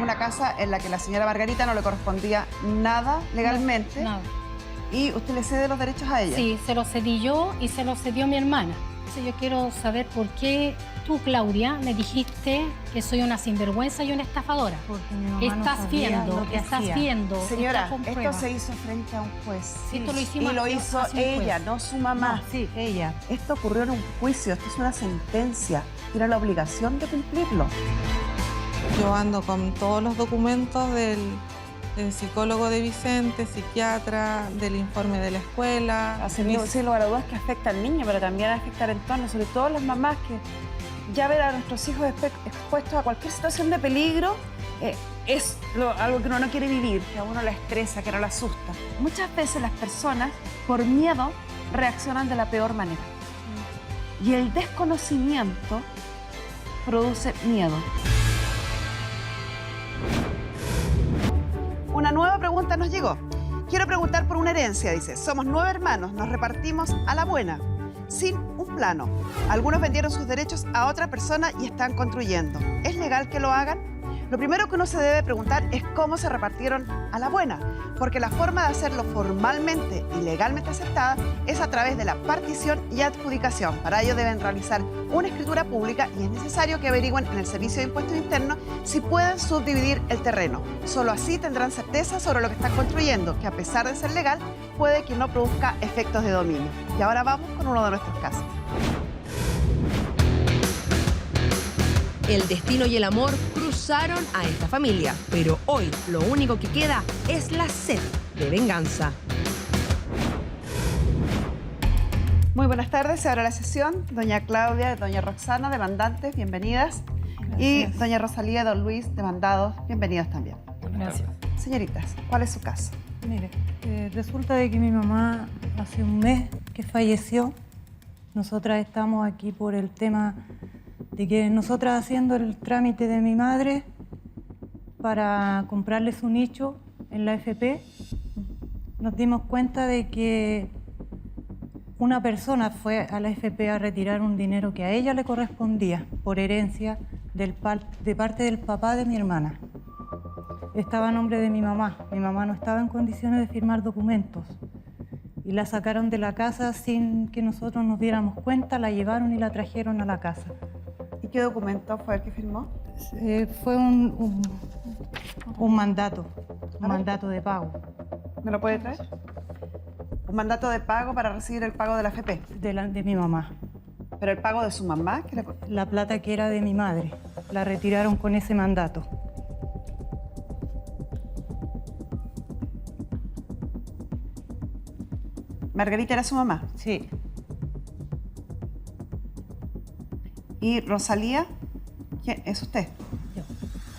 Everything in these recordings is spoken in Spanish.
una casa en la que la señora Margarita no le correspondía nada legalmente. Nada. ¿Y usted le cede los derechos a ella? Sí, se los cedí yo y se los cedió mi hermana. Entonces yo quiero saber por qué tú, Claudia, me dijiste que soy una sinvergüenza y una estafadora. Porque mi mamá no Estás sabía viendo, lo que estás hacía. viendo. Señora, está con esto pruebas. se hizo frente a un juez. Sí, esto lo hicimos y lo hace hizo un juez. ella, no su mamá. No, sí, ella. Esto ocurrió en un juicio, esto es una sentencia. Tiene la obligación de cumplirlo. Yo ando con todos los documentos del psicólogo de Vicente, psiquiatra, del informe de la escuela. Sin lugar a dudas que afecta al niño, pero también afecta al entorno, sobre todo las mamás que ya ver a nuestros hijos expuestos a cualquier situación de peligro es algo que uno no quiere vivir, que a uno le estresa, que no le asusta. Muchas veces las personas, por miedo, reaccionan de la peor manera. Y el desconocimiento produce miedo. Una nueva pregunta nos llegó. Quiero preguntar por una herencia, dice. Somos 9 hermanos, nos repartimos a la buena, sin un plano. Algunos vendieron sus derechos a otra persona y están construyendo. ¿Es legal que lo hagan? Lo primero que uno se debe preguntar es cómo se repartieron a la buena, porque la forma de hacerlo formalmente y legalmente aceptada es a través de la partición y adjudicación. Para ello deben realizar una escritura pública y es necesario que averigüen en el Servicio de Impuestos Internos si pueden subdividir el terreno. Solo así tendrán certeza sobre lo que están construyendo, que a pesar de ser legal, puede que no produzca efectos de dominio. Y ahora vamos con uno de nuestros casos. El destino y el amor cruzaron a esta familia, pero hoy lo único que queda es la sed de venganza. Muy buenas tardes, se abre la sesión. Doña Claudia, doña Roxana, demandantes, bienvenidas. Gracias. Y doña Rosalía, don Luis, demandados, bienvenidos también. Gracias. Señoritas, ¿cuál es su caso? Mire, resulta de que mi mamá hace un mes que falleció. Nosotras estamos aquí por el tema de que nosotras haciendo el trámite de mi madre para comprarle su nicho en la AFP, nos dimos cuenta de que una persona fue a la AFP a retirar un dinero que a ella le correspondía por herencia de parte del papá de mi hermana. Estaba a nombre de mi mamá. Mi mamá no estaba en condiciones de firmar documentos y la sacaron de la casa sin que nosotros nos diéramos cuenta, la llevaron y la trajeron a la casa. ¿Y qué documento fue el que firmó? Fue un mandato, un mandato de pago. ¿Me lo puede traer? Un mandato de pago para recibir el pago de la AFP. De mi mamá. ¿Pero el pago de su mamá? La plata que era de mi madre, la retiraron con ese mandato. ¿Margarita era su mamá? Sí. ¿Y Rosalía? ¿Quién es usted? Yo.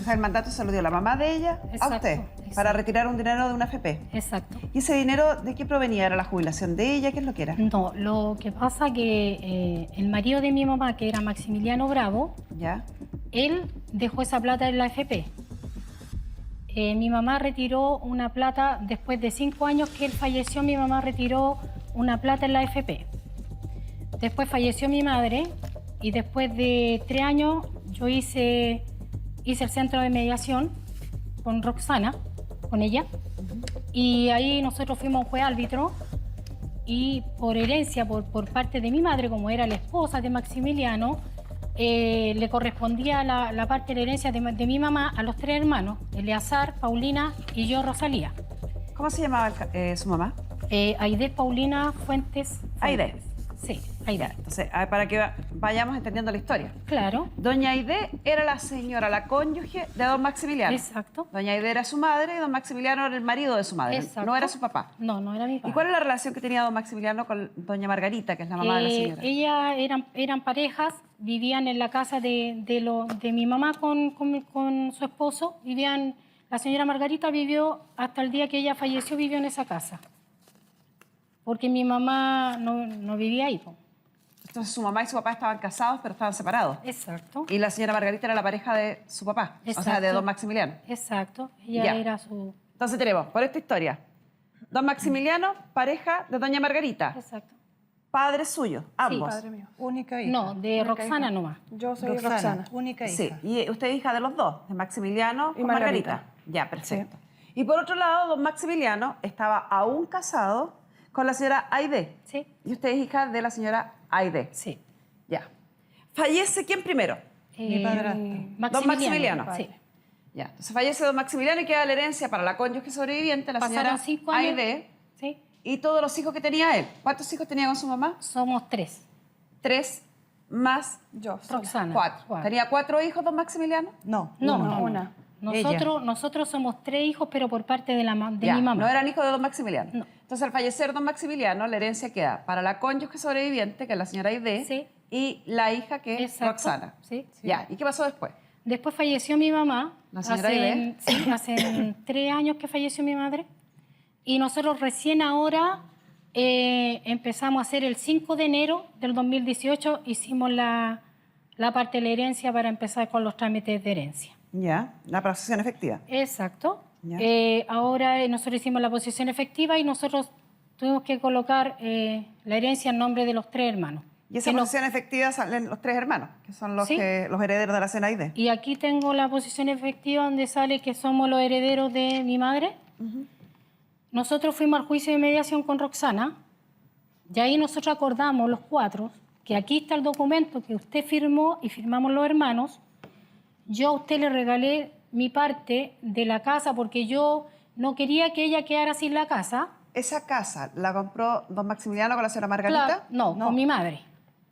O sea, el mandato se lo dio la mamá de ella a Exacto, usted exacto. para retirar un dinero de una AFP. Exacto. ¿Y ese dinero de qué provenía? ¿Era la jubilación de ella? ¿Qué es lo que era? No, lo que pasa que el marido de mi mamá, que era Maximiliano Bravo, ¿Ya? él dejó esa plata en la AFP. Mi mamá retiró una plata, después de 5 años que él falleció, mi mamá retiró una plata en la AFP. Después falleció mi madre y después de 3 años yo hice el centro de mediación con Roxana, con ella, y ahí nosotros fuimos a un juez árbitro y por herencia, por parte de mi madre, como era la esposa de Maximiliano, le correspondía la parte de la herencia de mi mamá a los 3 hermanos, Eleazar, Paulina y yo, Rosalía. ¿Cómo se llamaba su mamá? Aide Paulina Fuentes. Aide. Sí, Aide. Entonces, para que vayamos entendiendo la historia. Claro. Doña Aide era la señora, la cónyuge de don Maximiliano. Exacto. Doña Aide era su madre y don Maximiliano era el marido de su madre. Exacto. No era su papá. No, no era mi papá. ¿Y cuál es la relación que tenía don Maximiliano con doña Margarita, que es la mamá de la señora? Ellas eran parejas, vivían en la casa de mi mamá con su esposo. La señora Margarita vivió, hasta el día que ella falleció, vivió en esa casa. Porque mi mamá no vivía ahí. Po. Entonces su mamá y su papá estaban casados, pero estaban separados. Exacto. Y la señora Margarita era la pareja de su papá, Exacto. o sea, de don Maximiliano. Exacto. Ella Ya. era su... Entonces tenemos, por esta historia, don Maximiliano, pareja de doña Margarita. Exacto. Padres suyos, ambos. Padre mío. Única hija. No, de Única Roxana hija. nomás. Yo soy Roxana. Única hija. Sí, y usted es hija de los dos, de Maximiliano Y con Margarita. Ya, perfecto. Y por otro lado, don Maximiliano estaba aún casado con la señora Aide. Sí. Y usted es hija de la señora Aide. Sí. Ya. ¿Fallece quién primero? Mi padrastro. Don Maximiliano. Sí. Ya. Entonces fallece don Maximiliano y queda la herencia para la cónyuge sobreviviente, la Pasaron señora 5 años. Aide, Sí. y todos los hijos que tenía él. ¿Cuántos hijos tenía con su mamá? Somos 3. 3 más Yo, sola. Roxana. 4. ¿Tenía 4 hijos don Maximiliano? No. No, uno. no, una. Nosotros somos 3 hijos, pero por parte de, Ya, mi mamá. No eran hijos de don Maximiliano. No. Entonces, al fallecer don Maximiliano, la herencia queda para la cónyuge sobreviviente, que es la señora Aide, Sí. y la hija, que es Exacto. Roxana. Sí. Ya. ¿Y qué pasó después? Después falleció mi mamá. ¿La señora Aide? Sí, hace 3 años que falleció mi madre. Y nosotros recién ahora empezamos a hacer el 5 de enero del 2018, hicimos la parte de la herencia para empezar con los trámites de herencia. Ya. La posesión efectiva. Exacto. Ya. Ahora nosotros hicimos la posesión efectiva y nosotros tuvimos que colocar la herencia en nombre de los 3 hermanos. Y esa Que no- posesión efectiva salen los 3 hermanos, que son los, Sí. los herederos de la señora Aide. Y aquí tengo la posición efectiva donde sale que somos los herederos de mi madre. Nosotros fuimos al juicio de mediación con Roxana y ahí nosotros acordamos los 4 que aquí está el documento que usted firmó y firmamos los hermanos. Yo a usted le regalé mi parte de la casa porque yo no quería que ella quedara sin la casa. ¿Esa casa la compró don Maximiliano con la señora Margarita? Claro, no, con mi madre.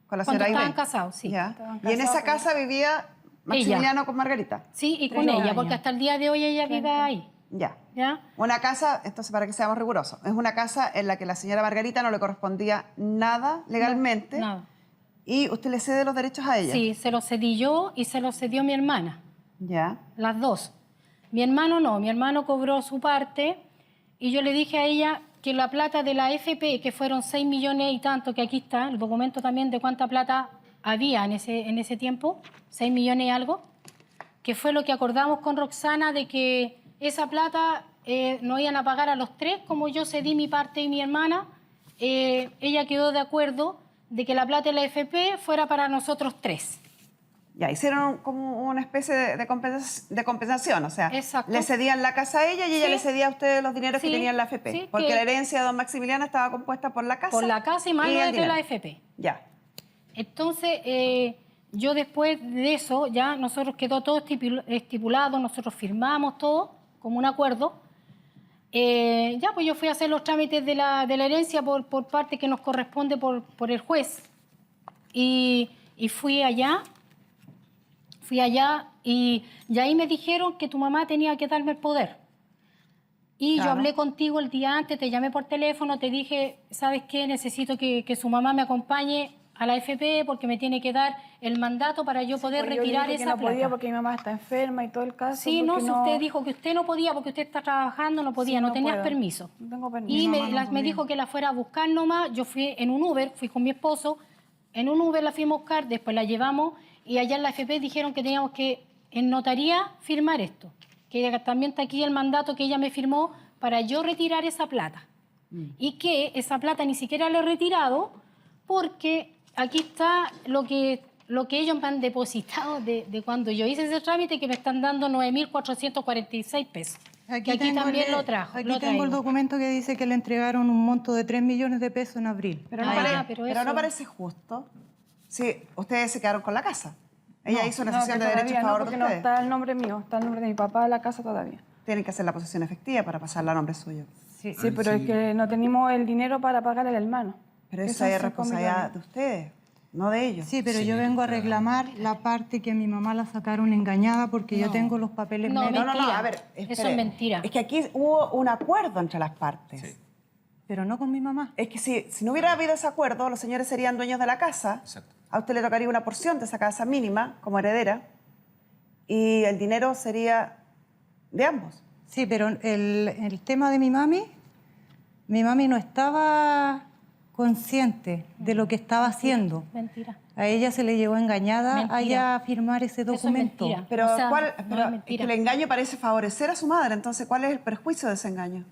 Con la Cuando señora Aide. estaban casados, sí. Ya. Estaban Y en esa casados, casa vivía Maximiliano con Margarita. Sí, y con 13 ella, años. porque hasta el día de hoy ella vive ahí. Ya. ¿Ya? Una casa, entonces para que seamos rigurosos, es una casa en la que la señora Margarita no le correspondía nada legalmente Nada. y usted le cede los derechos a ella. Sí, se lo cedí yo y se lo cedió mi hermana. Ya. Las dos. Mi hermano no, mi hermano cobró su parte y yo le dije a ella que la plata de la AFP, que fueron 6 millones y tanto, que aquí está, el documento también de cuánta plata había en ese tiempo, 6 millones y algo, que fue lo que acordamos con Roxana de que esa plata nos iban a pagar a los 3, como yo cedí mi parte y mi hermana, ella quedó de acuerdo de que la plata de la AFP fuera para nosotros 3. Ya, hicieron como una especie de compensación, o sea, Exacto. le cedían la casa a ella y ella Sí. le cedía a ustedes los dineros que Sí, tenía en la AFP, sí, porque que- la herencia de don Maximiliano estaba compuesta por la casa. Por la casa y más lo el de dinero. la AFP. Ya. Entonces, yo después de eso, ya nosotros quedó todo estipulado, nosotros firmamos todo como un acuerdo. Ya, pues yo fui a hacer los trámites de la herencia por parte que nos corresponde por el juez. Y fui allá y ahí me dijeron que tu mamá tenía que darme el poder. Y yo Claro. hablé contigo el día antes, te llamé por teléfono, te dije, ¿sabes qué? Necesito que su mamá me acompañe a la AFP porque me tiene que dar el mandato para yo poder Pues yo le retirar dije que esa no podía plata. porque mi mamá está enferma y todo el caso. Sí, no, porque si usted dijo que usted no podía porque usted está trabajando, no podía, Sí, no no tenías puedo. permiso. No tengo permiso. Y Mi me, mamá no me podía. dijo que la fuera a buscar nomás. Yo fui en un Uber, fui con mi esposo, en un Uber la fuimos a buscar, después la llevamos y allá en la AFP dijeron que teníamos que en notaría firmar esto. Que también está aquí el mandato que ella me firmó para yo retirar esa plata. Y que esa plata ni siquiera la he retirado porque aquí está lo que ellos me han depositado de cuando yo hice ese trámite, que me están dando 9.446 pesos. Que aquí tengo también el- lo trajo. Aquí lo tengo el traigo. documento que dice que le entregaron un monto de 3 millones de pesos en abril. Pero no, Ah, pero pero no eso- parece justo si ustedes se quedaron con la casa. Ella hizo una No, sesión que de derechos todavía a favor no, de porque no ustedes. está el nombre mío, está el nombre de mi papá de la casa todavía. Tienen que hacer la posesión efectiva para pasarla a nombre suyo. Sí, pero es que no tenemos el dinero para pagar al hermano. Pero Que esa son es 5 responsabilidad millones. de ustedes, no de ellos. Sí, pero yo vengo a reclamar la parte que a mi mamá la sacaron engañada porque yo tengo los papeles No, médicos. mentira. a ver, Eso espere. es mentira. Es que aquí hubo un acuerdo entre las partes. Pero no con mi mamá. Es que si no hubiera habido ese acuerdo, los señores serían dueños de la casa. Exacto. A usted le tocaría una porción de esa casa mínima como heredera y el dinero sería de ambos. Sí, pero el tema de mi mami no estaba consciente de lo que estaba haciendo. Mentira. A ella se le llegó engañada Mentira. allá a firmar ese Eso es documento. mentira. Pero, O sea, ¿cuál, no pero es es mentira. que el engaño parece favorecer a su madre. Entonces, ¿cuál es el perjuicio de ese engaño?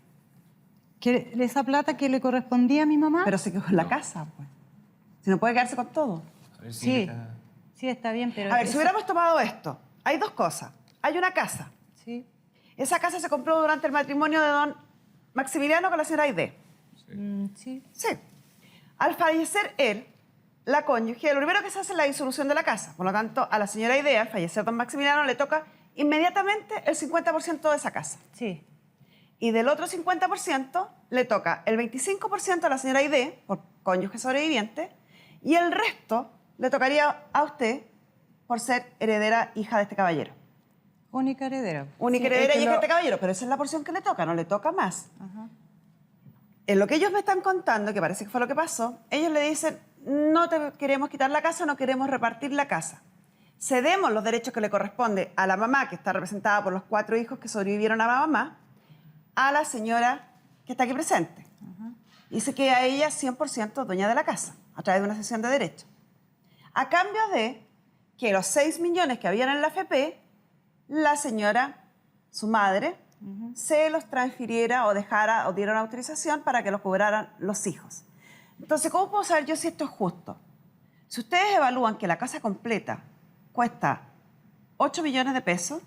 Que esa plata que le correspondía a mi mamá, Pero se quedó en la casa, pues. Si no puede quedarse con todo. A ver, Sí, señorita. sí, está bien, pero... A ver, si esa- hubiéramos tomado esto, hay dos cosas. Hay una casa. Sí, Esa casa se compró durante el matrimonio de don Maximiliano con la señora Aide. sí. Sí. Al fallecer él, la cónyuge, lo primero que se hace es la disolución de la casa. Por lo tanto, a la señora Aide, al fallecer don Maximiliano, le toca inmediatamente el 50% de esa casa. Sí, Y del otro 50% le toca el 25% a la señora Aide, por cónyuge sobreviviente, y el resto le tocaría a usted por ser heredera hija de este caballero. única heredera. Única Sí, heredera es que y hija de lo- este caballero, pero esa es la porción que le toca, no le toca más. Ajá. En lo que ellos me están contando, que parece que fue lo que pasó, ellos le dicen, no te queremos quitar la casa, no queremos repartir la casa. Cedemos los derechos que le corresponde a la mamá, que está representada por los 4 hijos que sobrevivieron a la mamá, a la señora que está aquí presente. Y se queda ella 100% dueña de la casa, a través de una cesión de derechos. A cambio de que los 6 millones que habían en la AFP, la señora, su madre, se los transfiriera o dejara o diera una autorización para que los cobraran los hijos. Entonces, ¿cómo puedo saber yo si esto es justo? Si ustedes evalúan que la casa completa cuesta 8 millones de pesos,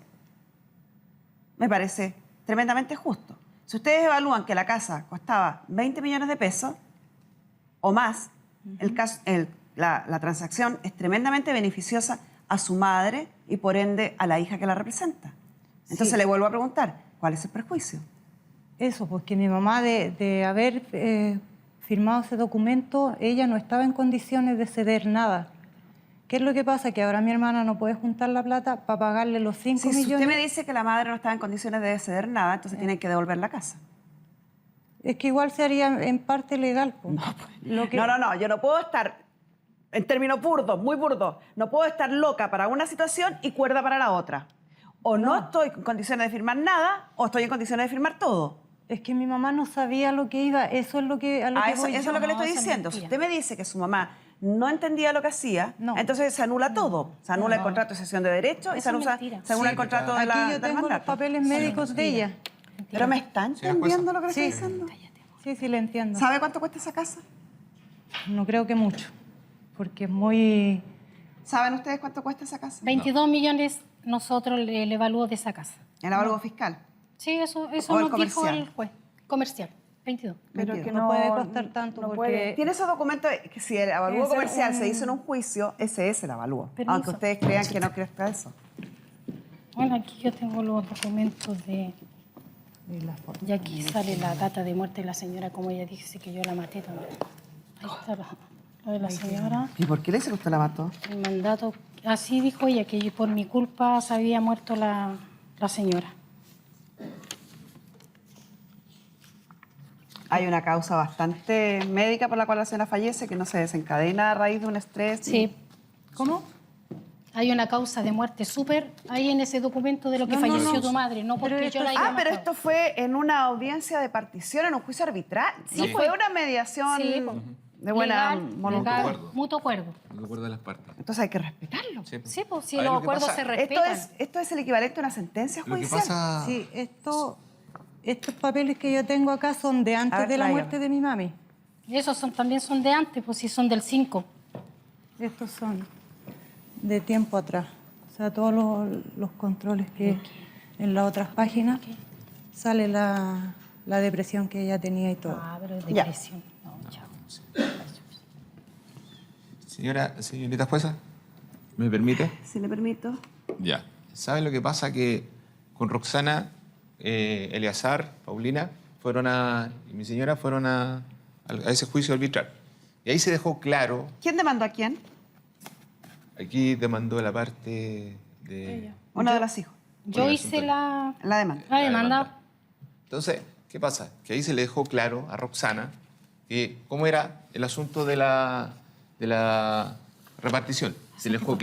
me parece tremendamente justo. Si ustedes evalúan que la casa costaba 20 millones de pesos o más, la transacción es tremendamente beneficiosa a su madre y por ende a la hija que la representa. Entonces Sí. le vuelvo a preguntar, ¿cuál es el perjuicio? Eso, porque mi mamá de haber firmado ese documento, ella no estaba en condiciones de ceder nada. ¿Qué es lo que pasa? Que ahora mi hermana no puede juntar la plata para pagarle los 5 Si millones. usted me dice que la madre no estaba en condiciones de ceder nada, entonces tienen que devolver la casa. Es que igual se haría en parte legal. Po. Lo que- No, yo no puedo estar, en términos burdos, muy burdos, no puedo estar loca para una situación y cuerda para la otra. O no estoy en condiciones de firmar nada, o estoy en condiciones de firmar todo. Es que mi mamá no sabía lo que iba, eso es lo que... A lo que Eso voy es yo. lo que le No, estoy eso es diciendo. Si mentira. usted me dice que su mamá no entendía lo que hacía, No. entonces se anula todo. Se anula el contrato de cesión de derechos y Eso se es anula, mentira. se anula el Sí, contrato de Aquí la, yo del tengo los mandato. papeles médicos de ella. Pero me está Señora entendiendo jueza. lo que le Sí. estoy diciendo. Sí, sí, le entiendo. ¿Sabe cuánto cuesta esa casa? No creo que mucho, porque es muy... ¿Saben ustedes cuánto cuesta esa casa? 22 millones nosotros el evalúo de esa casa. El avalúo fiscal. Sí, eso O el nos dijo comercial. el juez. Comercial, 22. Pero Mentira. que No puede costar tanto no porque- puede. Tiene esos documentos que si el avalúo Tiene que ser comercial se un- hizo en un juicio, ese es el avalúo. Permiso. Aunque ustedes crean que no crezca eso. Bueno, aquí yo tengo los documentos de... Y aquí sale la data de muerte de la señora, como ella dice que yo la maté también. Ahí está lo de la señora, ¿Y por qué le dice que usted la mató? el mandato. Así dijo ella, que por mi culpa se había muerto la señora. Hay una causa bastante médica por la cual la señora fallece que no se desencadena a raíz de un estrés. Sí, ¿Cómo? hay una causa de muerte súper ahí en ese documento de lo que No, no, falleció no. tu madre, no porque Pero yo esto- la haya Ah, pero matado. esto fue en una audiencia de partición, en un juicio arbitral. Sí, no fue. fue una mediación Sí, po. de buena Legal, voluntad. legal, mutuo acuerdo. No recuerdo de las partes. Entonces hay que respetarlo. Sí. Sí, pues si A ver, los lo que acuerdos pasa- se Esto respetan. esto es el equivalente a una sentencia Lo que judicial. pasa... Sí, estos papeles que yo tengo acá son de antes A ver, de la tráigame. muerte de mi mami. Esos también son de antes, pues si son del 5. Estos son de tiempo atrás. O sea, todos los controles que en las otras páginas sale la depresión que ella tenía y todo. Ah, pero es Ya. depresión. No, chao. Señorita jueza, ¿me permite? Si le permito. Ya. ¿Saben lo que pasa? Que con Roxana, Eleazar, Paulina, y mi señora fueron a ese juicio arbitral. Y ahí se dejó claro, ¿Quién demandó a quién? aquí demandó la parte de... Uno de los hijos. Yo Oiga, hice la La demanda. demanda. Entonces, ¿qué pasa? Que ahí se le dejó claro a Roxana que cómo era el asunto de la repartición. Se le dejó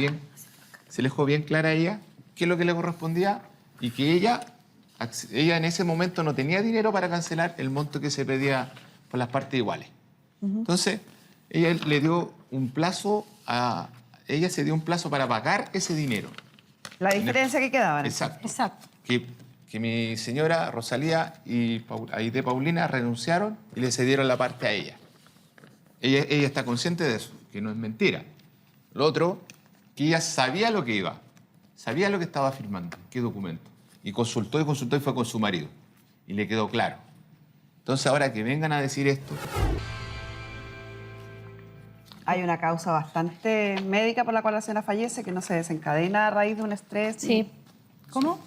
bien clara a ella qué es lo que le correspondía y que ella en ese momento no tenía dinero para cancelar el monto que se pedía por las partes iguales. Entonces, ella le dio un plazo ella se dio un plazo para pagar ese dinero. La diferencia que quedaba. ¿no? Exacto. Exacto. Que mi señora Rosalía y Aide Paulina renunciaron y le cedieron la parte a ella. Ella está consciente de eso, que no es mentira. Lo otro, que ella sabía lo que iba, sabía lo que estaba firmando, qué documento. Y consultó y fue con su marido. Y le quedó claro. Entonces ahora que vengan a decir esto... Hay una causa bastante médica por la cual la señora fallece que no se desencadena a raíz de un estrés. Sí. ¿Cómo?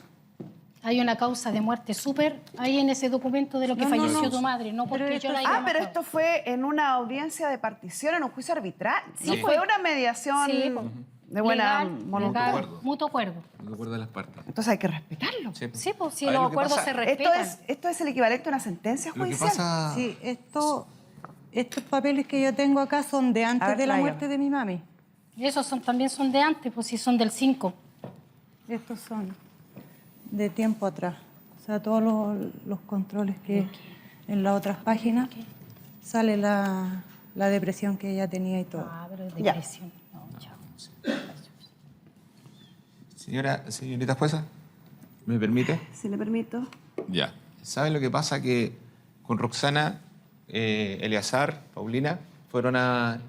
Hay una causa de muerte súper ahí en ese documento de lo que No, no, falleció no. tu madre, no Pero porque esto yo la es- haya Ah, pero matado. esto fue en una audiencia de partición, en un juicio arbitral. Sí, No fue- fue una mediación Sí, pues. de buena Legal, voluntad. legal, acuerdo. mutuo acuerdo. No recuerdo de las partes. Entonces hay que respetarlo. Sí, Sí, pues si A ver, los lo que acuerdos pasa- se respetan. Esto es el equivalente a una sentencia Lo que judicial. pasa... Sí, estos papeles que yo tengo acá son de A antes ver, de la tráigame. muerte de mi mami. Esos también son de antes, pues si son del 5. Estos son de tiempo atrás. O sea, todos los controles que en las otras páginas sale la depresión que ella tenía y todo. Ah, pero es Ya. depresión. No, chao. Señorita jueza, ¿me permite? Si le permito. Ya. ¿Saben lo que pasa? Que con Roxana, Eleazar, Paulina,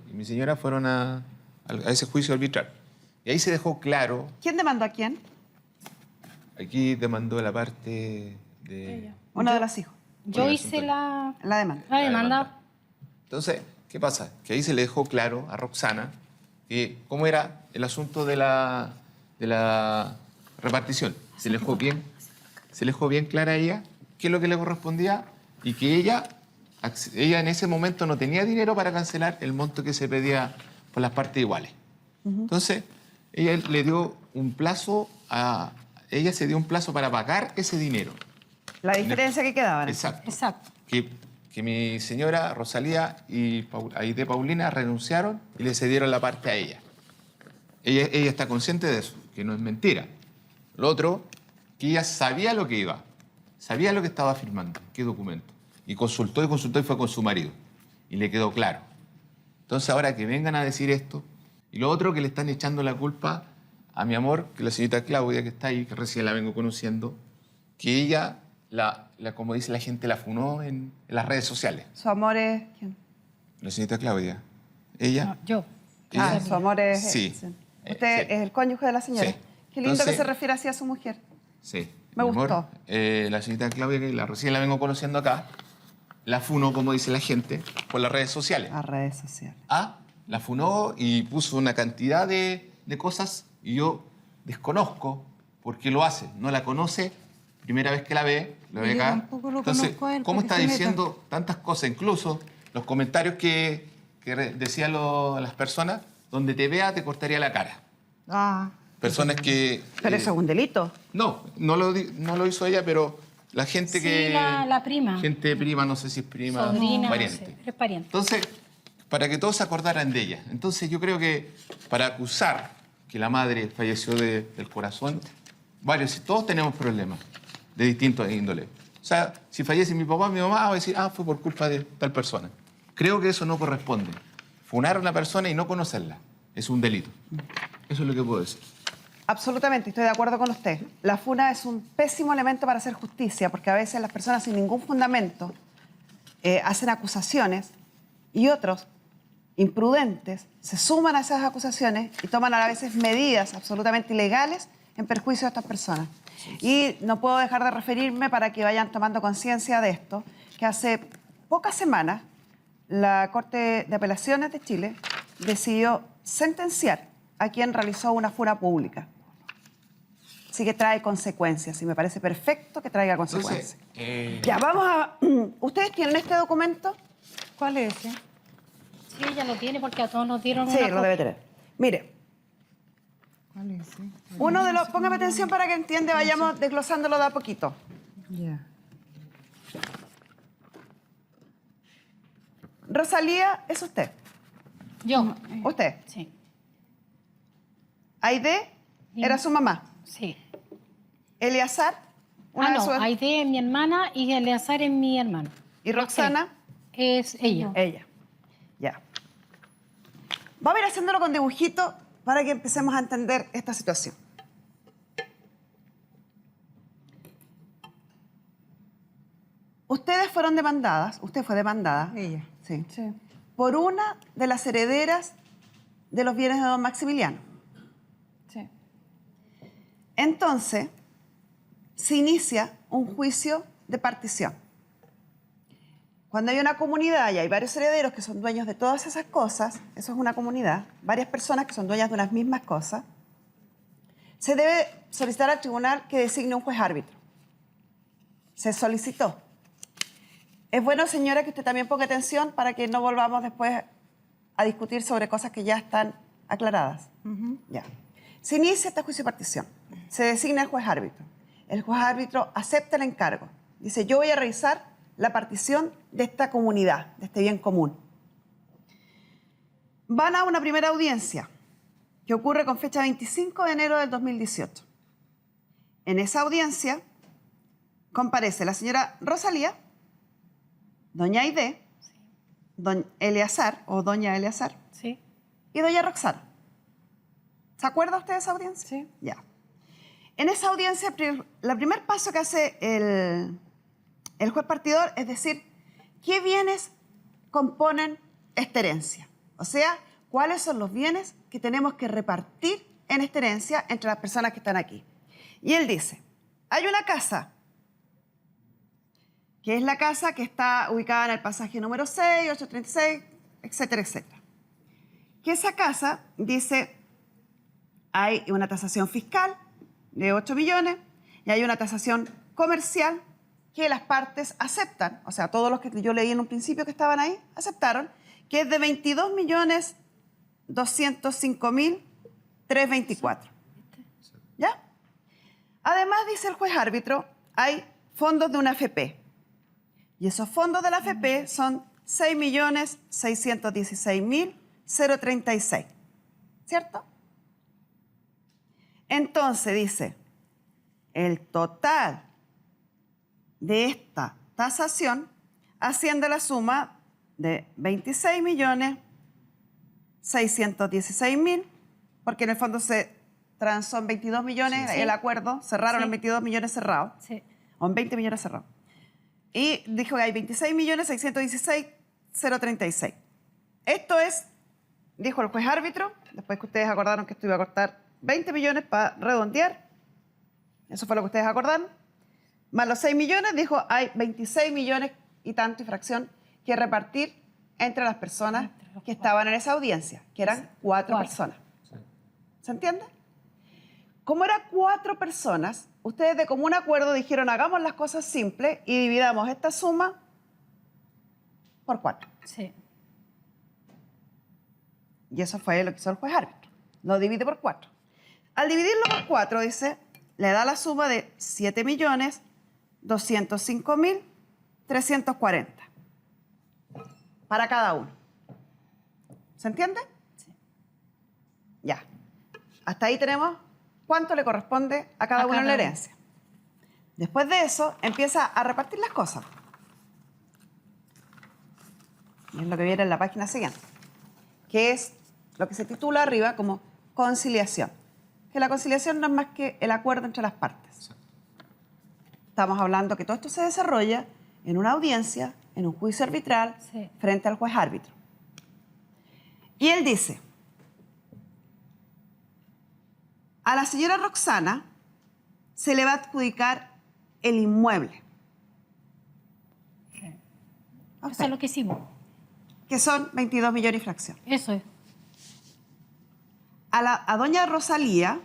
y mi señora fueron a ese juicio arbitral. Y ahí se dejó claro, ¿Quién demandó a quién? aquí demandó la parte de... Uno de los hijos. Yo Oiga, hice La demanda. la demanda. Entonces, ¿qué pasa? Que ahí se le dejó claro a Roxana que cómo era el asunto de la repartición. Se le dejó bien clara a ella qué es lo que le correspondía y que ella en ese momento no tenía dinero para cancelar el monto que se pedía por las partes iguales. Entonces, ella le dio un plazo ella se dio un plazo para pagar ese dinero. La diferencia que quedaba. ¿no? Exacto. Exacto. Que mi señora Rosalía y Aide Paulina renunciaron y le cedieron la parte a ella. Ella está consciente de eso, que no es mentira. Lo otro, que ella sabía lo que iba, sabía lo que estaba firmando, qué documento. Y consultó y fue con su marido. Y le quedó claro. Entonces ahora que vengan a decir esto, y lo otro que le están echando la culpa a mi amor, que la señorita Claudia, que está ahí, que recién la vengo conociendo, que ella, como dice la gente, la funó en las redes sociales. Su amor es... ¿quién? La señorita Claudia. Ella. No, yo. Ah, ella- su amor es... Sí. Usted Sí. es el cónyuge de la señora. Sí. Qué lindo Entonces- que se refiere así a su mujer. Sí. Me mi amor, gustó. la señorita Claudia, que recién la vengo conociendo acá, la funó, como dice la gente, por las redes sociales. A redes sociales. La funó y puso una cantidad de cosas y yo desconozco por qué lo hace. No la conoce, primera vez que la ve Yo acá. tampoco lo Entonces, conozco a él, ¿cómo para está que se diciendo tantas cosas? Incluso los comentarios que decían las personas, donde te vea te cortaría la cara. Ah. Personas que... Pero eso es un delito. No lo hizo ella, pero la gente Sí, que... la prima. Gente prima, no sé si es prima Sobrina, o no pariente. sé, es pariente. Entonces, para que todos se acordaran de ella. Entonces, yo creo que para acusar que la madre falleció del corazón, todos tenemos problemas de distintos índoles. O sea, si fallece mi papá, mi mamá va a decir, fue por culpa de tal persona. Creo que eso no corresponde. Funar a una persona y no conocerla es un delito. Eso es lo que puedo decir. Absolutamente, estoy de acuerdo con usted. La funa es un pésimo elemento para hacer justicia, porque a veces las personas sin ningún fundamento hacen acusaciones y otros, imprudentes, se suman a esas acusaciones y toman a veces medidas absolutamente ilegales en perjuicio de estas personas. Y no puedo dejar de referirme para que vayan tomando conciencia de esto, que hace pocas semanas la Corte de Apelaciones de Chile decidió sentenciar a quien realizó una funa pública. Así que trae consecuencias y me parece perfecto que traiga consecuencias. Ya, vamos a... ¿Ustedes tienen este documento? ¿Cuál es ese? Sí, ella lo tiene porque a todos nos dieron Sí, una lo copia. debe tener. Mire, ¿Cuál es ese? uno de los... Póngame atención para que entienda, vayamos desglosándolo de a poquito. Ya. Rosalía es usted. Yo. Usted. Sí, Aide era su mamá. sí. Eleazar, una de No, sus... Aide es mi hermana y Eleazar es mi hermano. Y Roxana, Es ella. ella. Ya. Vamos a ir haciéndolo con dibujitos para que empecemos a entender esta situación. Ustedes fueron demandadas, usted fue demandada. Ella. Sí. Por una de las herederas de los bienes de don Maximiliano. Sí. Entonces, se inicia un juicio de partición. Cuando hay una comunidad y hay varios herederos que son dueños de todas esas cosas, eso es una comunidad, varias personas que son dueñas de unas mismas cosas, se debe solicitar al tribunal que designe un juez árbitro. Se solicitó. Es bueno, señora, que usted también ponga atención para que no volvamos después a discutir sobre cosas que ya están aclaradas. Ya. Se inicia este juicio de partición. Se designa el juez árbitro. El juez árbitro acepta el encargo. Dice, yo voy a revisar la partición de esta comunidad, de este bien común. Van a una primera audiencia que ocurre con fecha 25 de enero del 2018. En esa audiencia comparece la señora Rosalía, doña Aide, don Eleazar o doña Eleazar Sí. y doña Roxana. ¿Se acuerda usted de esa audiencia? Sí. Ya. En esa audiencia, el primer paso que hace el juez partidor es decir, ¿qué bienes componen esta herencia? O sea, ¿cuáles son los bienes que tenemos que repartir en esta herencia entre las personas que están aquí? Y él dice, hay una casa, que es la casa que está ubicada en el pasaje número 6, 836, etcétera, etcétera. Que esa casa, dice, hay una tasación fiscal de 8 millones y hay una tasación comercial que las partes aceptan, o sea, todos los que yo leí en un principio que estaban ahí, aceptaron, que es de 22.205.324. ¿Ya? Además, dice el juez árbitro, hay fondos de una AFP. Y esos fondos de la AFP son 6.616.036. ¿Cierto? Entonces dice, el total de esta tasación asciende a la suma de 26.616.000, porque en el fondo son 22 millones, Sí. el acuerdo, cerraron Sí. en 22 millones cerrados, Sí. o en 20 millones cerrados. Y dijo que hay 26.616.036. Esto es, dijo el juez árbitro, después que ustedes acordaron que esto iba a costar 20 millones para redondear, eso fue lo que ustedes acordaron, más los 6 millones, dijo, hay 26 millones y tanto y fracción que repartir entre las personas que estaban en esa audiencia, que eran 4 personas. ¿Se entiende? Como eran 4 personas, ustedes de común acuerdo dijeron, hagamos las cosas simples y dividamos esta suma por 4. Sí. Y eso fue lo que hizo el juez árbitro. Lo divide por 4. Al dividirlo por 4, dice, le da la suma de 7.205.340 para cada uno. ¿Se entiende? Sí. Ya. Hasta ahí tenemos cuánto le corresponde a cada uno en la herencia. Después de eso, empieza a repartir las cosas. Y es lo que viene en la página siguiente, que es lo que se titula arriba como conciliación. Que la conciliación no es más que el acuerdo entre las partes. Estamos hablando que todo esto se desarrolla en una audiencia, en un juicio arbitral, Sí. frente al juez árbitro. Y él dice, a la señora Roxana se le va a adjudicar el inmueble. Ok. Eso es lo que hicimos. Que son 22 millones y fracción. Eso es. A doña Rosalía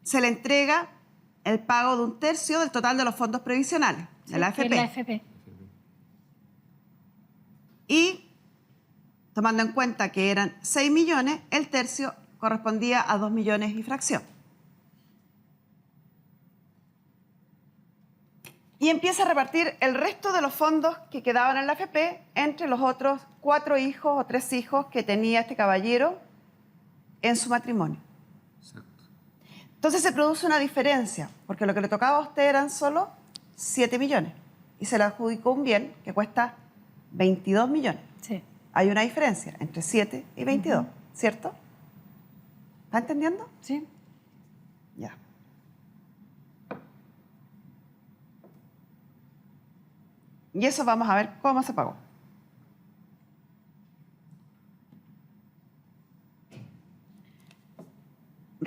se le entrega el pago de 1/3 del total de los fondos previsionales de la Que es AFP. la AFP. Y, tomando en cuenta que eran 6 millones, el tercio correspondía a 2 millones y fracción. Y empieza a repartir el resto de los fondos que quedaban en la AFP entre los otros 4 hijos o 3 hijos que tenía este caballero en su matrimonio. Entonces se produce una diferencia, porque lo que le tocaba a usted eran solo 7 millones y se le adjudicó un bien que cuesta 22 millones. Sí. Hay una diferencia entre 7 y 22, ¿cierto? ¿Está entendiendo? Sí. Ya. Y eso vamos a ver cómo se pagó.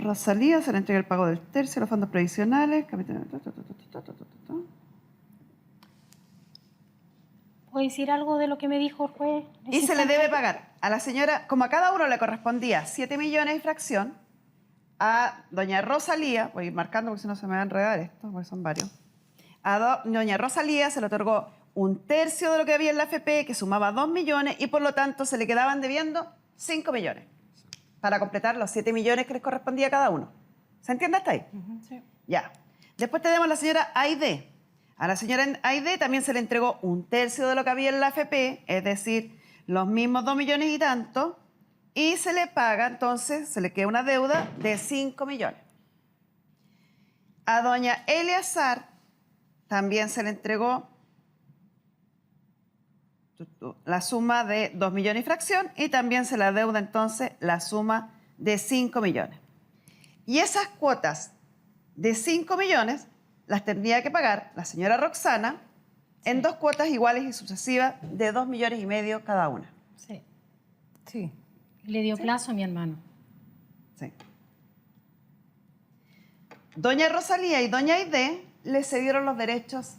Rosalía se le entrega el pago del tercio, los fondos previsionales. ¿Puedo decir algo de lo que me dijo el juez? Y se le debe pagar a la señora, como a cada uno le correspondía 7 millones y fracción, a doña Rosalía, voy a ir marcando porque si no se me va a enredar esto, porque son varios. A doña Rosalía se le otorgó un tercio de lo que había en la AFP, que sumaba 2 millones, y por lo tanto se le quedaban debiendo 5 millones, para completar los 7 millones que les correspondía a cada uno. ¿Se entiende hasta ahí? Sí. Ya. Después tenemos a la señora Aide. A la señora Aide también se le entregó un tercio de lo que había en la AFP, es decir, los mismos 2 millones y tanto, y se le paga, entonces, se le queda una deuda de 5 millones. A doña Eleazar también se le entregó la suma de 2 millones y fracción, y también se le adeuda entonces la suma de 5 millones. Y esas cuotas de 5 millones las tendría que pagar la señora Roxana en 2 cuotas iguales y sucesivas de 2 millones y medio cada una. Sí. Sí. Le dio plazo a mi hermano. Sí. Doña Rosalía y doña Aide le cedieron los derechos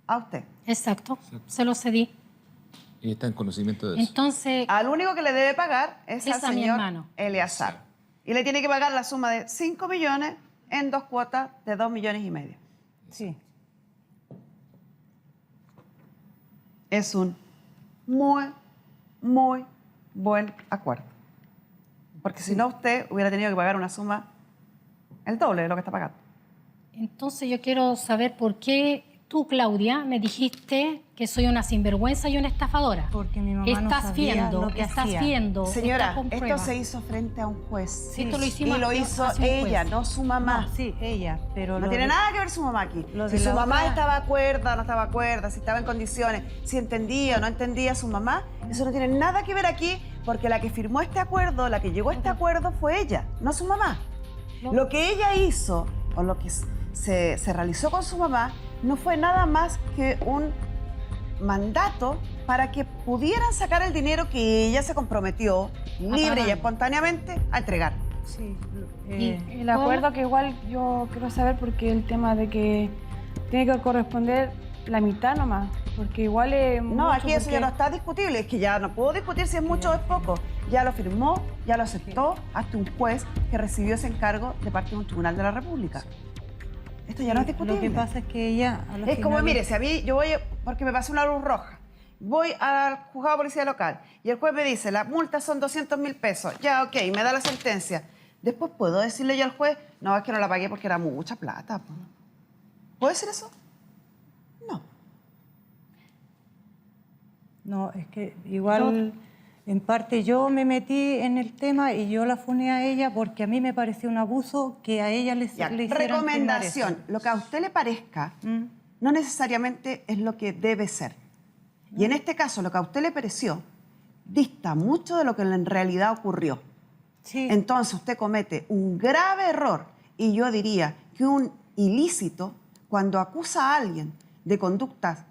a usted. Exacto. Se lo cedí. Y está en conocimiento de eso. Entonces, Al único que le debe pagar es Es al a mi señor hermano. Eleazar. Y le tiene que pagar la suma de 5 millones en 2 cuotas de 2 millones y medio. Sí. Es un muy, muy buen acuerdo. Porque si no, usted hubiera tenido que pagar una suma el doble de lo que está pagando. entonces yo quiero saber por qué tú, Claudia, me dijiste que soy una sinvergüenza y una estafadora. Porque mi mamá no Estás sabía viendo, lo que estás hacía. viendo. Señora, está con esto pruebas. se hizo frente a un juez. Sí, esto lo hicimos Y lo hace- hizo hace un juez. ella, no su mamá. No, sí, ella, pero No lo tiene de- nada que ver su mamá aquí. lo Si de su la mamá otra- estaba acuerda o no estaba acuerda, si estaba en condiciones, si entendía o no entendía a su mamá, eso no tiene nada que ver aquí, porque la que firmó este acuerdo, la que llegó a este acuerdo fue ella, no su mamá. No. Lo que ella hizo o lo que se realizó con su mamá no fue nada más que un mandato para que pudieran sacar el dinero que ella se comprometió libre y pagar. espontáneamente a entregar. Sí. El acuerdo que igual yo quiero saber porque el tema de que tiene que corresponder la mitad nomás, porque igual es No, mucho, aquí eso ya no porque- está discutible, es que ya no puedo discutir si es mucho o es poco. Ya lo firmó, ya lo aceptó hasta un juez que recibió ese encargo de parte de un tribunal de la República. Esto ya no es discutible. Lo que pasa es que ella... a los Es como, finales- mire, si a mí yo voy, porque me pasó una luz roja, voy al juzgado de policía local y el juez me dice, la multa son 200.000 pesos. Ya, ok, me da la sentencia. Después puedo decirle yo al juez, no, es que no la pagué porque era mucha plata. Po. ¿Puedo decir eso? No. No, es que igual, en parte yo me metí en el tema y yo la funé a ella porque a mí me pareció un abuso que a ella le Ya, hicieran firmar recomendación, eso. lo que a usted le parezca Mm. no necesariamente es lo que debe ser. Y en este caso, lo que a usted le pareció dista mucho de lo que en realidad ocurrió. Sí, Entonces usted comete un grave error y yo diría que un ilícito cuando acusa a alguien de conductas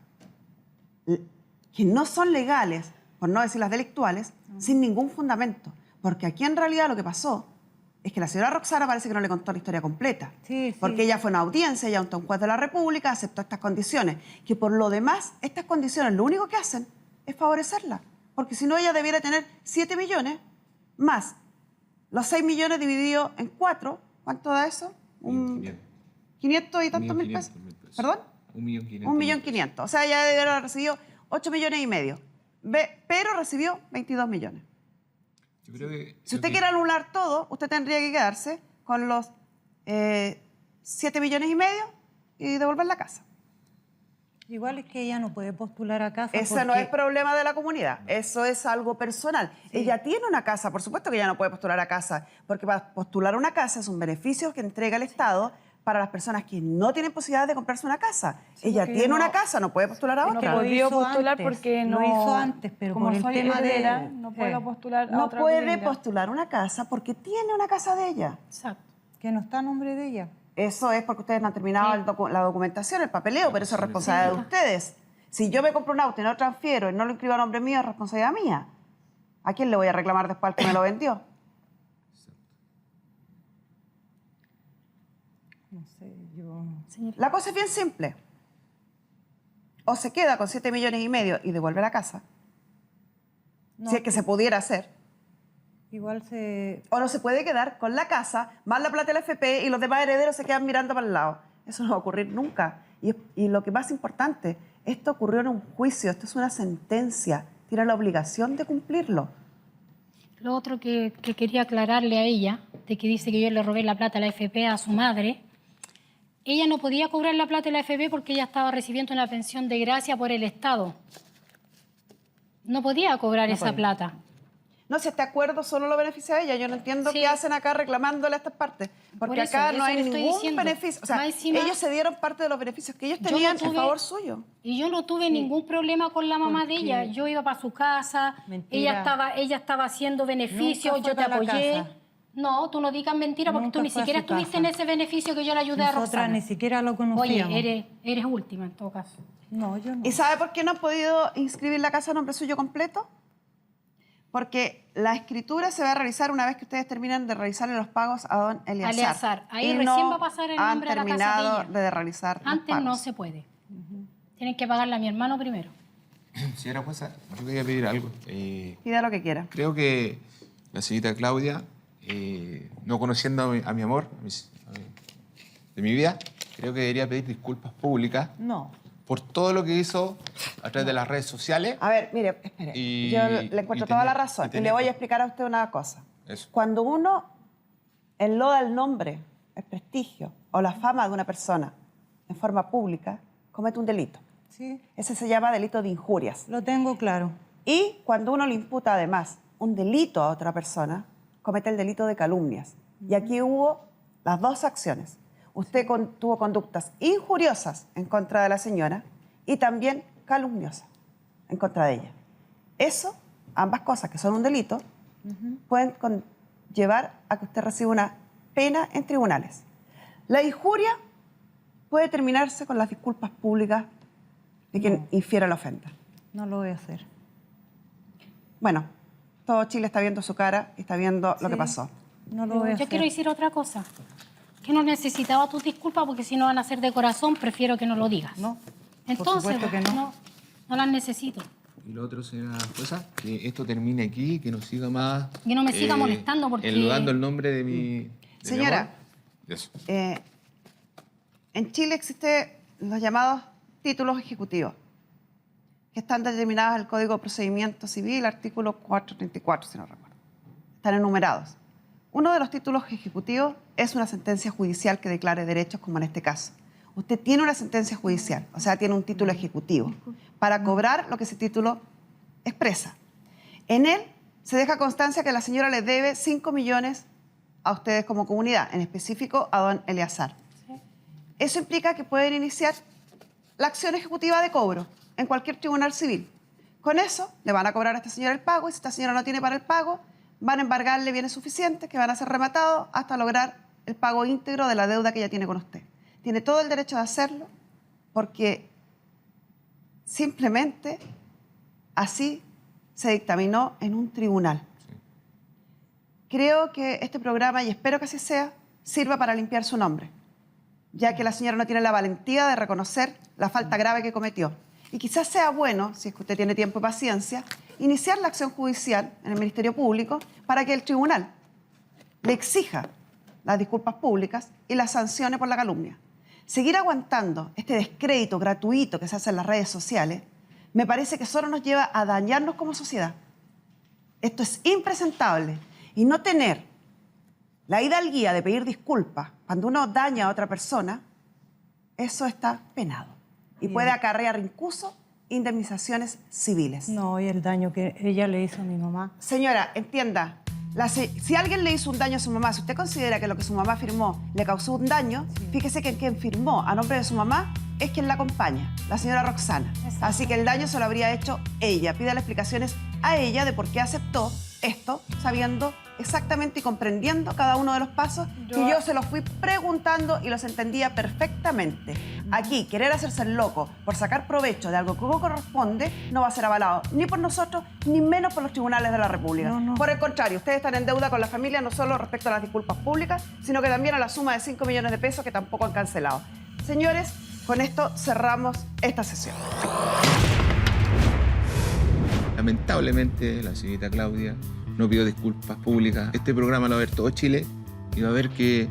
que no son legales, por no decir las delictuales, sin ningún fundamento. Porque aquí en realidad lo que pasó es que la señora Roxana parece que no le contó la historia completa. Sí, sí. Porque ella fue a una audiencia, ella ante un juez de la República, aceptó estas condiciones. Que por lo demás, estas condiciones lo único que hacen es favorecerla. Porque si no, ella debiera tener 7 millones más los 6 millones divididos en 4. ¿Cuánto da eso? 500 y tantos mil pesos. ¿Perdón? 1.500.000. 1.500.000. O sea, ella debió haber recibido 8 millones y medio. Pero recibió 22 millones. Yo creo que, Si usted quiere anular todo, usted tendría que quedarse con los 7 millones y medio y devolver la casa. igual es que ella no puede postular a casa Ese no porque- es problema de la comunidad, eso es algo personal. Ella tiene una casa, por supuesto que ella no puede postular a casa, porque para postular una casa es un beneficio que entrega el Estado para las personas que no tienen posibilidad de comprarse una casa. Ella porque tiene no- una casa, no puede postular a no otra. lo podía hizo postular antes, porque lo no... hizo antes, pero como por el soy tema de- heredera, no puedo postular a No otra puede vivienda. postular una casa porque tiene una casa de ella. Exacto. que no está a nombre de ella. Eso es porque ustedes no han terminado la documentación, el papeleo, pero eso es responsabilidad de ustedes. Si yo me compro un auto y no lo transfiero y no lo inscribo a nombre mío, es responsabilidad mía. ¿A quién le voy a reclamar después al que me lo vendió? No sé, yo... Señor, La cosa es bien simple. O se queda con 7,5 millones y devuelve la casa, No, si es que se pudiera hacer, igual se... o no se puede quedar con la casa, más la plata del FP y los demás herederos se quedan mirando para el lado. Eso no va a ocurrir nunca. Y lo que más importante, esto ocurrió en un juicio, esto es una sentencia, tiene la obligación de cumplirlo. lo otro que quería aclararle a ella, de que dice que yo le robé la plata a la FP a su madre, ella no podía cobrar la plata de la FP porque ella estaba recibiendo una pensión de gracia por el Estado. No podía cobrar esa plata. No, si este acuerdo solo lo beneficia a ella, yo no entiendo Sí. qué hacen acá reclamándole a estas partes, porque Por eso, acá no eso hay le estoy ningún diciendo. beneficio. O sea, Más encima- ellos se dieron parte de los beneficios que ellos Yo no tenían en tuve- favor suyo. Y yo no tuve ningún problema con la mamá de Porque- ella. Yo iba para su casa, Mentira. ella estaba haciendo beneficios, Nunca fue yo te para la apoyé. casa. No, tú no digas mentira porque Nunca tú ni fue a siquiera su estuviste casa. en ese beneficio que yo le ayudé a Nosotras Roxana. ni siquiera lo Oye, conocíamos. eres última en todo caso. No, yo no. ¿Y sabe por qué no han podido inscribir la casa a nombre suyo completo? Porque la escritura se va a realizar una vez que ustedes terminen de realizarle los pagos a don Eleazar. Eleazar. Ahí Y recién no va a pasar el han nombre a la casa de terminado ella. de realizar los Antes no pagos. se puede. Tienen que pagarle a mi hermano primero. Señora jueza, yo quería pedir algo. Pida lo que quiera. Creo que la señorita Claudia, no conociendo a mi amor, de mi vida, creo que debería pedir disculpas públicas No. por todo lo que hizo a través de las redes sociales. A ver, mire, espere. Y- Yo le encuentro y toda la tener- razón. y Y tener- le voy a explicar a usted una cosa. Eso. Cuando uno enloda el nombre, el prestigio o la fama de una persona en forma pública, comete un delito. Sí, Ese se llama delito de injurias. lo tengo claro. Y cuando uno le imputa además un delito a otra persona, comete el delito de calumnias. Y aquí hubo las dos acciones. Usted tuvo conductas injuriosas en contra de la señora y también calumniosas en contra de ella. Eso, ambas cosas que son un delito, pueden llevar a que usted reciba una pena en tribunales. La injuria puede terminarse con las disculpas públicas de quien infiera la ofensa. No lo voy a hacer. Bueno, todo Chile está viendo su cara y está viendo lo que Sí. pasó. No lo voy a Yo hacer. quiero decir otra cosa. Que no necesitaba tus disculpas porque si no van a ser de corazón, prefiero que no lo digas. No, Entonces, por supuesto que no. no las necesito. Y lo otro, señora jueza, que esto termine aquí, que no siga más... Que no me siga molestando porque- enlodando el nombre de mi... Señora. amor. Eso. En Chile existen los llamados títulos ejecutivos, que están determinados en el Código de Procedimiento Civil, artículo 434, si no recuerdo. Están enumerados. Uno de los títulos ejecutivos es una sentencia judicial que declare derechos, como en este caso. Usted tiene una sentencia judicial, o sea, tiene un título ejecutivo, para cobrar lo que ese título expresa. En él se deja constancia que la señora le debe 5 millones a ustedes como comunidad, en específico a don Eleazar. Eso implica que pueden iniciar la acción ejecutiva de cobro en cualquier tribunal civil. Con eso le van a cobrar a esta señora el pago y si esta señora no tiene para el pago, van a embargarle bienes suficientes que van a ser rematados hasta lograr el pago íntegro de la deuda que ella tiene con usted. Tiene todo el derecho de hacerlo porque simplemente así se dictaminó en un tribunal. Creo que este programa, y espero que así sea, sirva para limpiar su nombre, ya que la señora no tiene la valentía de reconocer la falta grave que cometió. Y quizás sea bueno, si es que usted tiene tiempo y paciencia, iniciar la acción judicial en el Ministerio Público para que el tribunal le exija las disculpas públicas y las sancione por la calumnia. Seguir aguantando este descrédito gratuito que se hace en las redes sociales me parece que solo nos lleva a dañarnos como sociedad. Esto es impresentable. Y no tener la hidalguía de pedir disculpas cuando uno daña a otra persona, eso está penado. Y puede acarrear incluso indemnizaciones civiles. No, y el daño que ella le hizo a mi mamá. Señora, entienda, si alguien le hizo un daño a su mamá, si usted considera que lo que su mamá firmó le causó un daño, fíjese que quien firmó a nombre de su mamá es quien la acompaña, la señora Roxana. Exacto. Así que el daño se lo habría hecho ella. Pídale explicaciones a ella de por qué aceptó esto, sabiendo exactamente y comprendiendo cada uno de los pasos que yo se los fui preguntando y los entendía perfectamente. Aquí, querer hacerse el loco por sacar provecho de algo que no corresponde no va a ser avalado ni por nosotros, ni menos por los tribunales de la República. No. Por el contrario, ustedes están en deuda con la familia no solo respecto a las disculpas públicas, sino que también a la suma de 5 millones de pesos que tampoco han cancelado. Señores, con esto cerramos esta sesión. Lamentablemente, la señorita Claudia no pidió disculpas públicas. Este programa lo va a ver todo Chile y va a ver que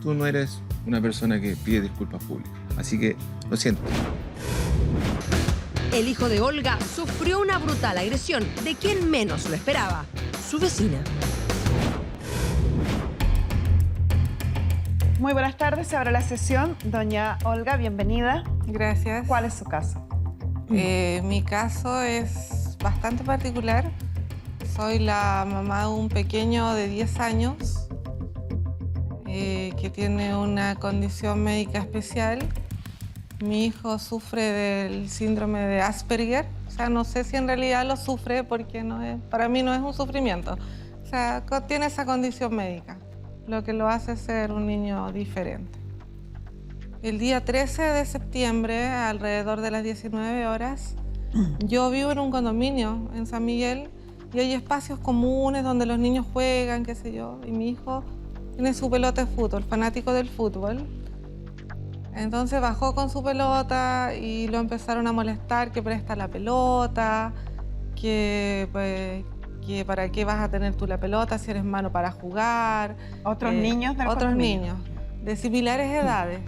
tú no eres una persona que pide disculpas públicas. Así que, lo siento. El hijo de Olga sufrió una brutal agresión de quien menos lo esperaba, su vecina. Muy buenas tardes, se abre la sesión. Doña Olga, bienvenida. Gracias. ¿Cuál es su caso? Mi caso es bastante particular. Soy la mamá de un pequeño de 10 años que tiene una condición médica especial. Mi hijo sufre del síndrome de Asperger. O sea, no sé si en realidad lo sufre porque para mí no es un sufrimiento. O sea, tiene esa condición médica, lo que lo hace ser un niño diferente. El día 13 de septiembre, alrededor de las 19 horas, yo vivo en un condominio en San Miguel y hay espacios comunes donde los niños juegan, qué sé yo, y mi hijo tiene su pelota de fútbol, fanático del fútbol. Entonces bajó con su pelota y lo empezaron a molestar, que presta la pelota, que para qué vas a tener tú la pelota si eres malo para jugar. ¿Otros niños del Otros condominio? niños de similares edades,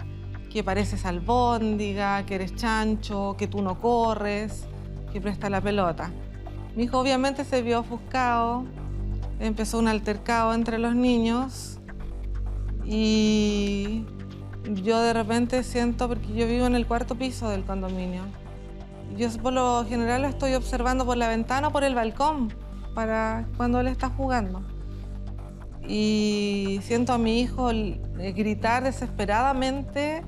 que pareces albóndiga, que eres chancho, que tú no corres, que presta la pelota. Mi hijo obviamente se vio ofuscado, empezó un altercado entre los niños y yo de repente siento, porque yo vivo en el 4º piso del condominio, yo por lo general lo estoy observando por la ventana o por el balcón para cuando él está jugando. Y siento a mi hijo gritar desesperadamente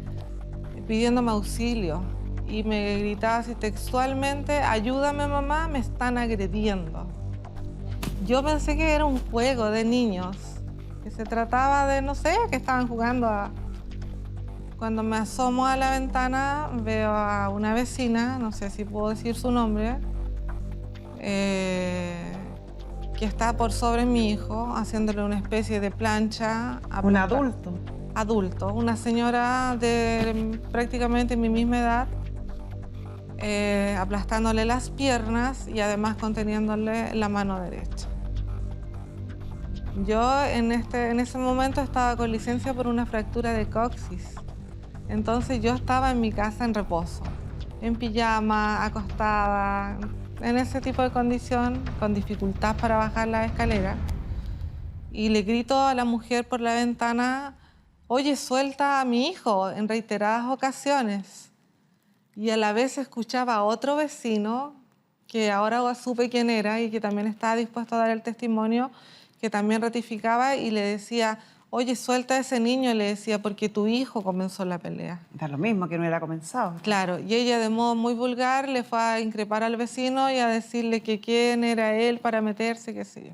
pidiéndome auxilio. Y me gritaba así textualmente: ayúdame mamá, me están agrediendo. Yo pensé que era un juego de niños, que se trataba de, no sé, que estaban jugando a... Cuando me asomo a la ventana veo a una vecina, no sé si puedo decir su nombre, que está por sobre mi hijo, haciéndole una especie de plancha. ¿Un adulto? Adulto, una señora de prácticamente mi misma edad, aplastándole las piernas y además conteniéndole la mano derecha. Yo en ese momento estaba con licencia por una fractura de coxis. Entonces yo estaba en mi casa en reposo, en pijama, acostada, en ese tipo de condición, con dificultad para bajar la escalera. Y le grito a la mujer por la ventana: oye, suelta a mi hijo, en reiteradas ocasiones. Y a la vez escuchaba a otro vecino, que ahora supe quién era y que también estaba dispuesto a dar el testimonio, que también ratificaba y le decía: oye, suelta a ese niño, le decía, porque tu hijo comenzó la pelea. Da lo mismo que no hubiera comenzado. Claro, y ella de modo muy vulgar le fue a increpar al vecino y a decirle que quién era él para meterse, qué sé yo.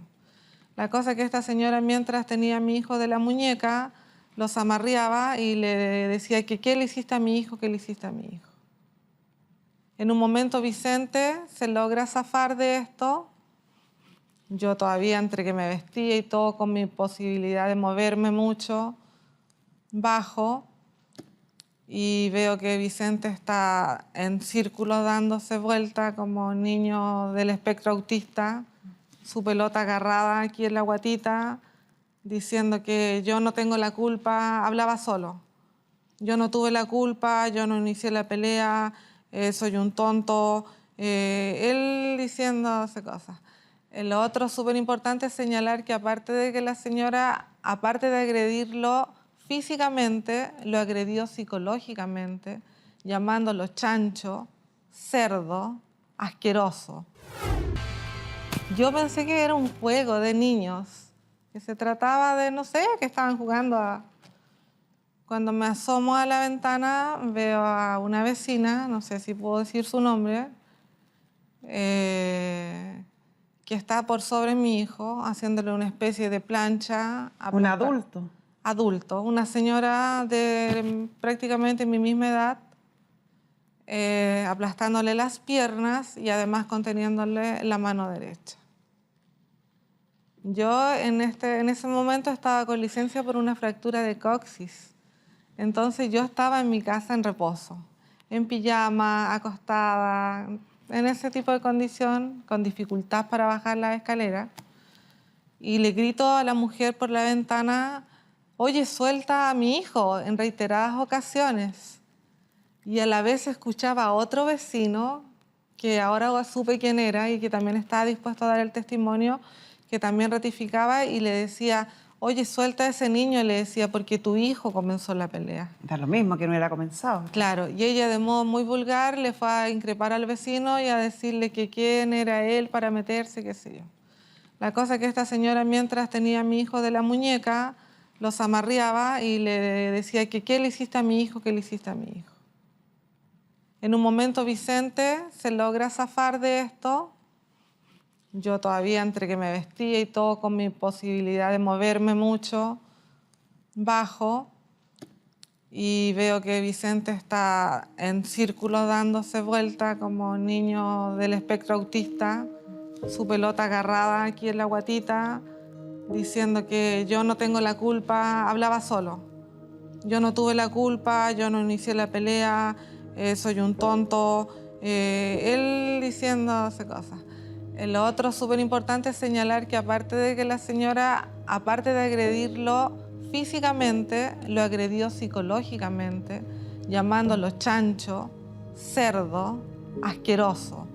La cosa es que esta señora, mientras tenía a mi hijo de la muñeca, los amarreaba y le decía que qué le hiciste a mi hijo, qué le hiciste a mi hijo. En un momento Vicente se logra zafar de esto. Yo todavía, entre que me vestía y todo, con mi posibilidad de moverme mucho, bajo y veo que Vicente está en círculo dándose vuelta como niño del espectro autista, su pelota agarrada aquí en la guatita, diciendo que yo no tengo la culpa, hablaba solo. Yo no tuve la culpa, yo no inicié la pelea, soy un tonto. Él diciéndose cosas. Lo otro súper importante es señalar que aparte de que la señora, aparte de agredirlo físicamente, lo agredió psicológicamente, llamándolo chancho, cerdo, asqueroso. Yo pensé que era un juego de niños, que se trataba de, no sé, que estaban jugando a... Cuando me asomo a la ventana veo a una vecina, no sé si puedo decir su nombre, que está por sobre mi hijo, haciéndole una especie de plancha. ¿Un adulto? Adulto, una señora de prácticamente mi misma edad, aplastándole las piernas y además conteniéndole la mano derecha. Yo en ese momento estaba con licencia por una fractura de coxis. Entonces yo estaba en mi casa en reposo, en pijama, acostada, en ese tipo de condición, con dificultad para bajar la escalera. Y le grito a la mujer por la ventana, oye, suelta a mi hijo, en reiteradas ocasiones. Y a la vez escuchaba a otro vecino, que ahora supe quién era y que también estaba dispuesto a dar el testimonio, que también ratificaba y le decía, oye, suelta a ese niño, le decía, porque tu hijo comenzó la pelea. Da lo mismo que no hubiera comenzado. Claro, y ella de modo muy vulgar le fue a increpar al vecino y a decirle que quién era él para meterse, qué sé yo. La cosa que esta señora, mientras tenía a mi hijo de la muñeca, los amarreaba y le decía que qué le hiciste a mi hijo, qué le hiciste a mi hijo. En un momento Vicente se logra zafar de esto. Yo todavía entre que me vestía y todo con mi posibilidad de moverme mucho, bajo y veo que Vicente está en círculo dándose vuelta como niño del espectro autista, su pelota agarrada aquí en la guatita, diciendo que yo no tengo la culpa, hablaba solo. Yo no tuve la culpa, yo no inicié la pelea, soy un tonto, él diciéndose cosas. Lo otro súper importante es señalar que aparte de que la señora, aparte de agredirlo físicamente, lo agredió psicológicamente, llamándolo chancho, cerdo, asqueroso.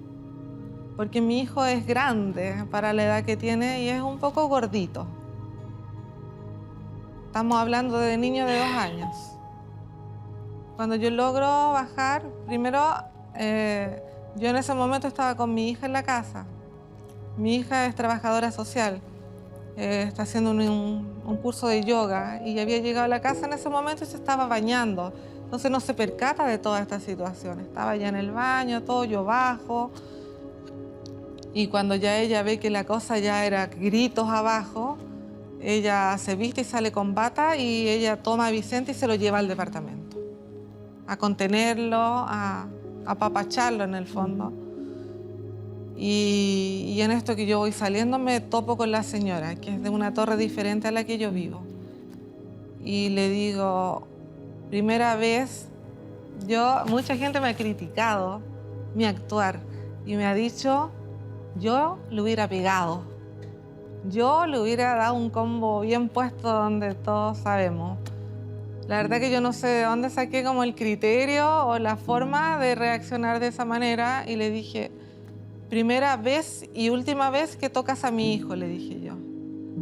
Porque mi hijo es grande para la edad que tiene y es un poco gordito. Estamos hablando de niño de 2 años. Cuando yo logro bajar, primero, yo en ese momento estaba con mi hija en la casa. Mi hija es trabajadora social, está haciendo un curso de yoga y había llegado a la casa en ese momento y se estaba bañando. Entonces no se percata de toda esta situación. Estaba ya en el baño, todo, yo bajo. Y cuando ya ella ve que la cosa ya era gritos abajo, ella se viste y sale con bata y ella toma a Vicente y se lo lleva al departamento. A contenerlo, a apapacharlo en el fondo. Y en esto que yo voy saliendo me topo con la señora, que es de una torre diferente a la que yo vivo. Y le digo, primera vez, mucha gente me ha criticado mi actuar y me ha dicho, yo le hubiera pegado, yo le hubiera dado un combo bien puesto donde todos sabemos. La verdad que yo no sé de dónde saqué como el criterio o la forma de reaccionar de esa manera y le dije, primera vez y última vez que tocas a mi hijo, le dije yo.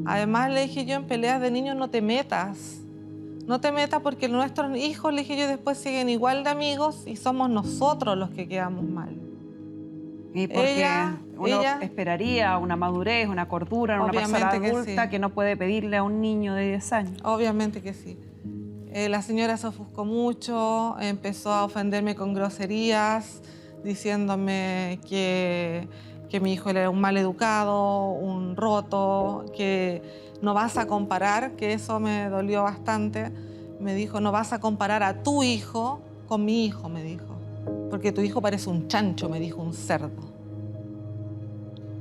Además le dije yo, en peleas de niños no te metas. No te metas porque nuestros hijos, le dije yo, después siguen igual de amigos y somos nosotros los que quedamos mal. Y porque uno esperaría una madurez, una cordura, una persona adulta que no puede pedirle a un niño de 10 años. Obviamente que sí. La señora se ofuscó mucho, empezó a ofenderme con groserías, diciéndome que mi hijo era un mal educado, un roto, que no vas a comparar, que eso me dolió bastante. Me dijo, no vas a comparar a tu hijo con mi hijo, me dijo. Porque tu hijo parece un chancho, me dijo, un cerdo.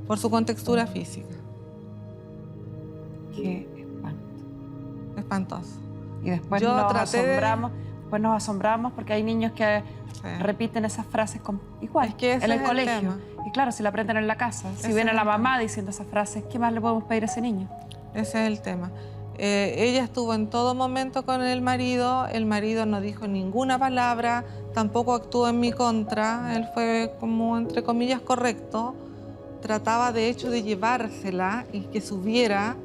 Por su contextura física. Qué espanto. Espantoso. Y después nos asombramos porque hay niños que repiten esas frases igual es que en el colegio. Tema. Y claro, si la aprenden en la casa, si viene la mamá diciendo esas frases, ¿qué más le podemos pedir a ese niño? Ese es el tema. Ella estuvo en todo momento con el marido no dijo ninguna palabra, tampoco actuó en mi contra, él fue como entre comillas correcto, trataba de hecho de llevársela y que subiera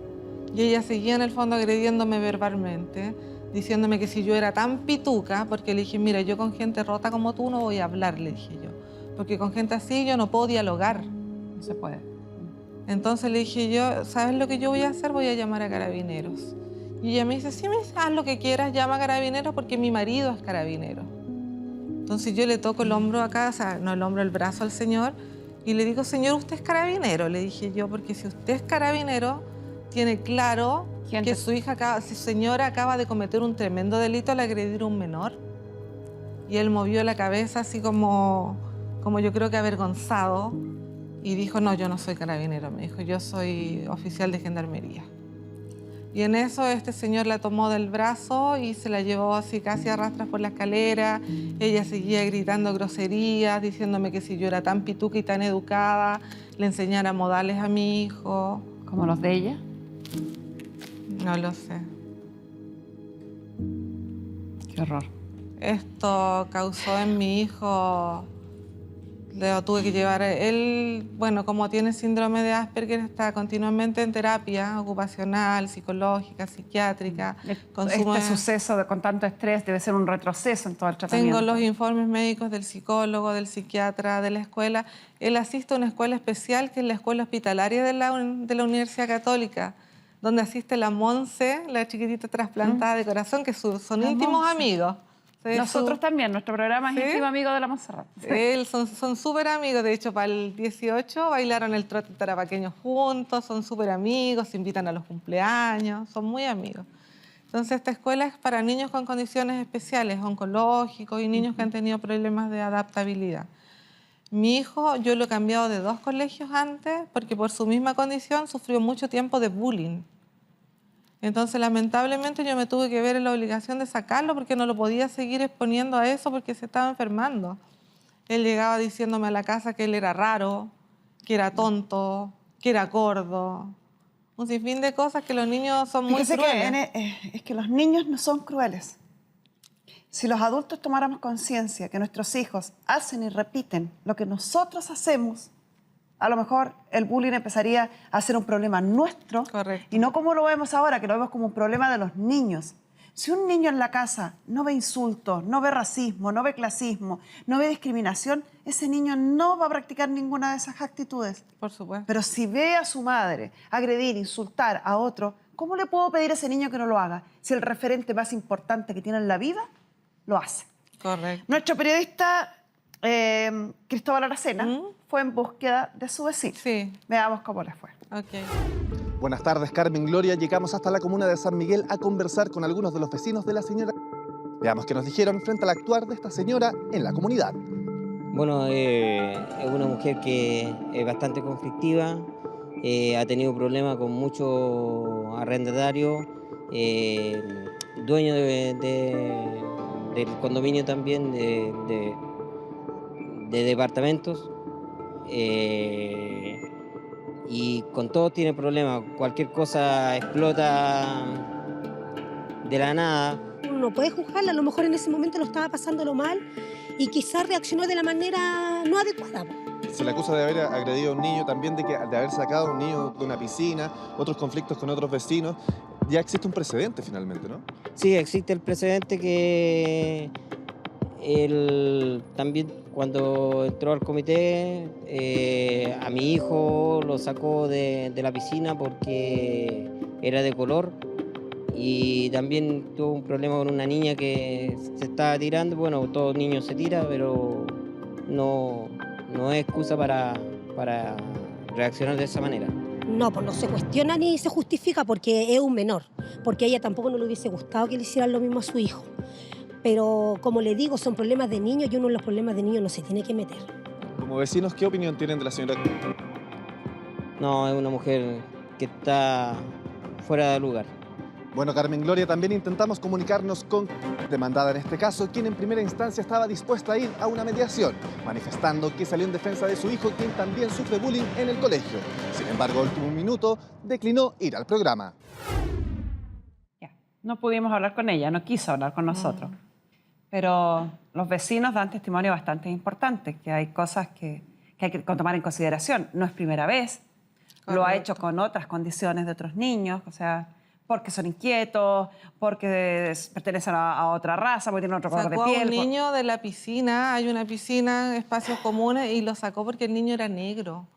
y ella seguía en el fondo agrediéndome verbalmente, diciéndome que si yo era tan pituca, porque le dije, mira, yo con gente rota como tú no voy a hablar, le dije yo, porque con gente así yo no puedo dialogar. No se puede. Entonces le dije yo, ¿sabes lo que yo voy a hacer? Voy a llamar a Carabineros. Y ella me dice, sí, haz lo que quieras, llama a Carabineros porque mi marido es carabinero. Entonces yo le toco el hombro acá, o sea, no el hombro, el brazo al señor, y le digo, señor, usted es carabinero, le dije yo, porque si usted es carabinero, tiene claro que su señora acaba de cometer un tremendo delito al agredir a un menor. y él movió la cabeza así como yo creo que avergonzado, y dijo, no, yo no soy carabinero, me dijo, yo soy oficial de gendarmería. Y en eso este señor la tomó del brazo y se la llevó así casi a rastras por la escalera. Ella seguía gritando groserías, diciéndome que si yo era tan pituca y tan educada, le enseñara modales a mi hijo. ¿Como los de ella? No lo sé. Qué horror. Esto causó en mi hijo... Lo tuve que llevar. Él, bueno, como tiene síndrome de Asperger, está continuamente en terapia ocupacional, psicológica, psiquiátrica. Este suceso con tanto estrés debe ser un retroceso en todo el tratamiento. Tengo los informes médicos del psicólogo, del psiquiatra, de la escuela. Él asiste a una escuela especial, que es la escuela hospitalaria de la Universidad Católica, donde asiste la Monse, la chiquitita trasplantada de corazón, que son íntimos amigos. Nosotros también, nuestro programa es íntimo amigo de la Montserrat. Sí. Son súper amigos, de hecho para el 18 bailaron el trote tarapaqueño juntos, son súper amigos, se invitan a los cumpleaños, son muy amigos. Entonces esta escuela es para niños con condiciones especiales, oncológicos y niños que han tenido problemas de adaptabilidad. Mi hijo, yo lo he cambiado de 2 colegios antes porque por su misma condición sufrió mucho tiempo de bullying. Entonces, lamentablemente, yo me tuve que ver en la obligación de sacarlo porque no lo podía seguir exponiendo a eso porque se estaba enfermando. Él llegaba diciéndome a la casa que él era raro, que era tonto, que era gordo. Un sinfín de cosas que los niños son muy crueles. Es que los niños no son crueles. Si los adultos tomáramos conciencia que nuestros hijos hacen y repiten lo que nosotros hacemos, a lo mejor el bullying empezaría a ser un problema nuestro. Correcto. Y no como lo vemos ahora, que lo vemos como un problema de los niños. Si un niño en la casa no ve insultos, no ve racismo, no ve clasismo, no ve discriminación, ese niño no va a practicar ninguna de esas actitudes. Por supuesto. Pero si ve a su madre agredir, insultar a otro, ¿cómo le puedo pedir a ese niño que no lo haga? Si el referente más importante que tiene en la vida lo hace. Correcto. Nuestro periodista Cristóbal Aracena fue en búsqueda de su vecino. Sí. Veamos cómo le fue. Okay. Buenas tardes, Carmen Gloria. Llegamos hasta la comuna de San Miguel a conversar con algunos de los vecinos de la señora. Veamos qué nos dijeron frente al actuar de esta señora en la comunidad. Bueno, es una mujer que es bastante conflictiva, ha tenido problemas con muchos arrendatarios, dueño del condominio también, de departamentos, y con todo tiene problemas. Cualquier cosa explota de la nada. Uno no puede juzgarla, a lo mejor en ese momento lo estaba pasándolo mal y quizás reaccionó de la manera no adecuada. Se le acusa de haber agredido a un niño, también de haber sacado a un niño de una piscina, otros conflictos con otros vecinos. Ya existe un precedente finalmente, ¿no? Sí, existe el precedente que él también cuando entró al comité, a mi hijo lo sacó de la piscina porque era de color. Y también tuvo un problema con una niña que se estaba tirando. Bueno, todo niño se tira, pero no es excusa para reaccionar de esa manera. No, pues no se cuestiona ni se justifica porque es un menor, porque a ella tampoco no le hubiese gustado que le hicieran lo mismo a su hijo. Pero como le digo, son problemas de niños y uno en los problemas de niños no se tiene que meter. Como vecinos, ¿qué opinión tienen de la señora? No, es una mujer que está fuera de lugar. Bueno, Carmen Gloria, también intentamos comunicarnos con demandada en este caso, quien en primera instancia estaba dispuesta a ir a una mediación, manifestando que salió en defensa de su hijo, quien también sufre bullying en el colegio. Sin embargo, al último minuto, declinó ir al programa. No pudimos hablar con ella, no quiso hablar con nosotros. Pero los vecinos dan testimonio bastante importante, que hay cosas que hay que tomar en consideración. No es primera vez, lo ha hecho con otras condiciones de otros niños, o sea, porque son inquietos, porque pertenecen a otra raza, porque tienen otro color de piel. Sacó a un niño de la piscina, hay una piscina, espacios comunes, y lo sacó porque el niño era negro.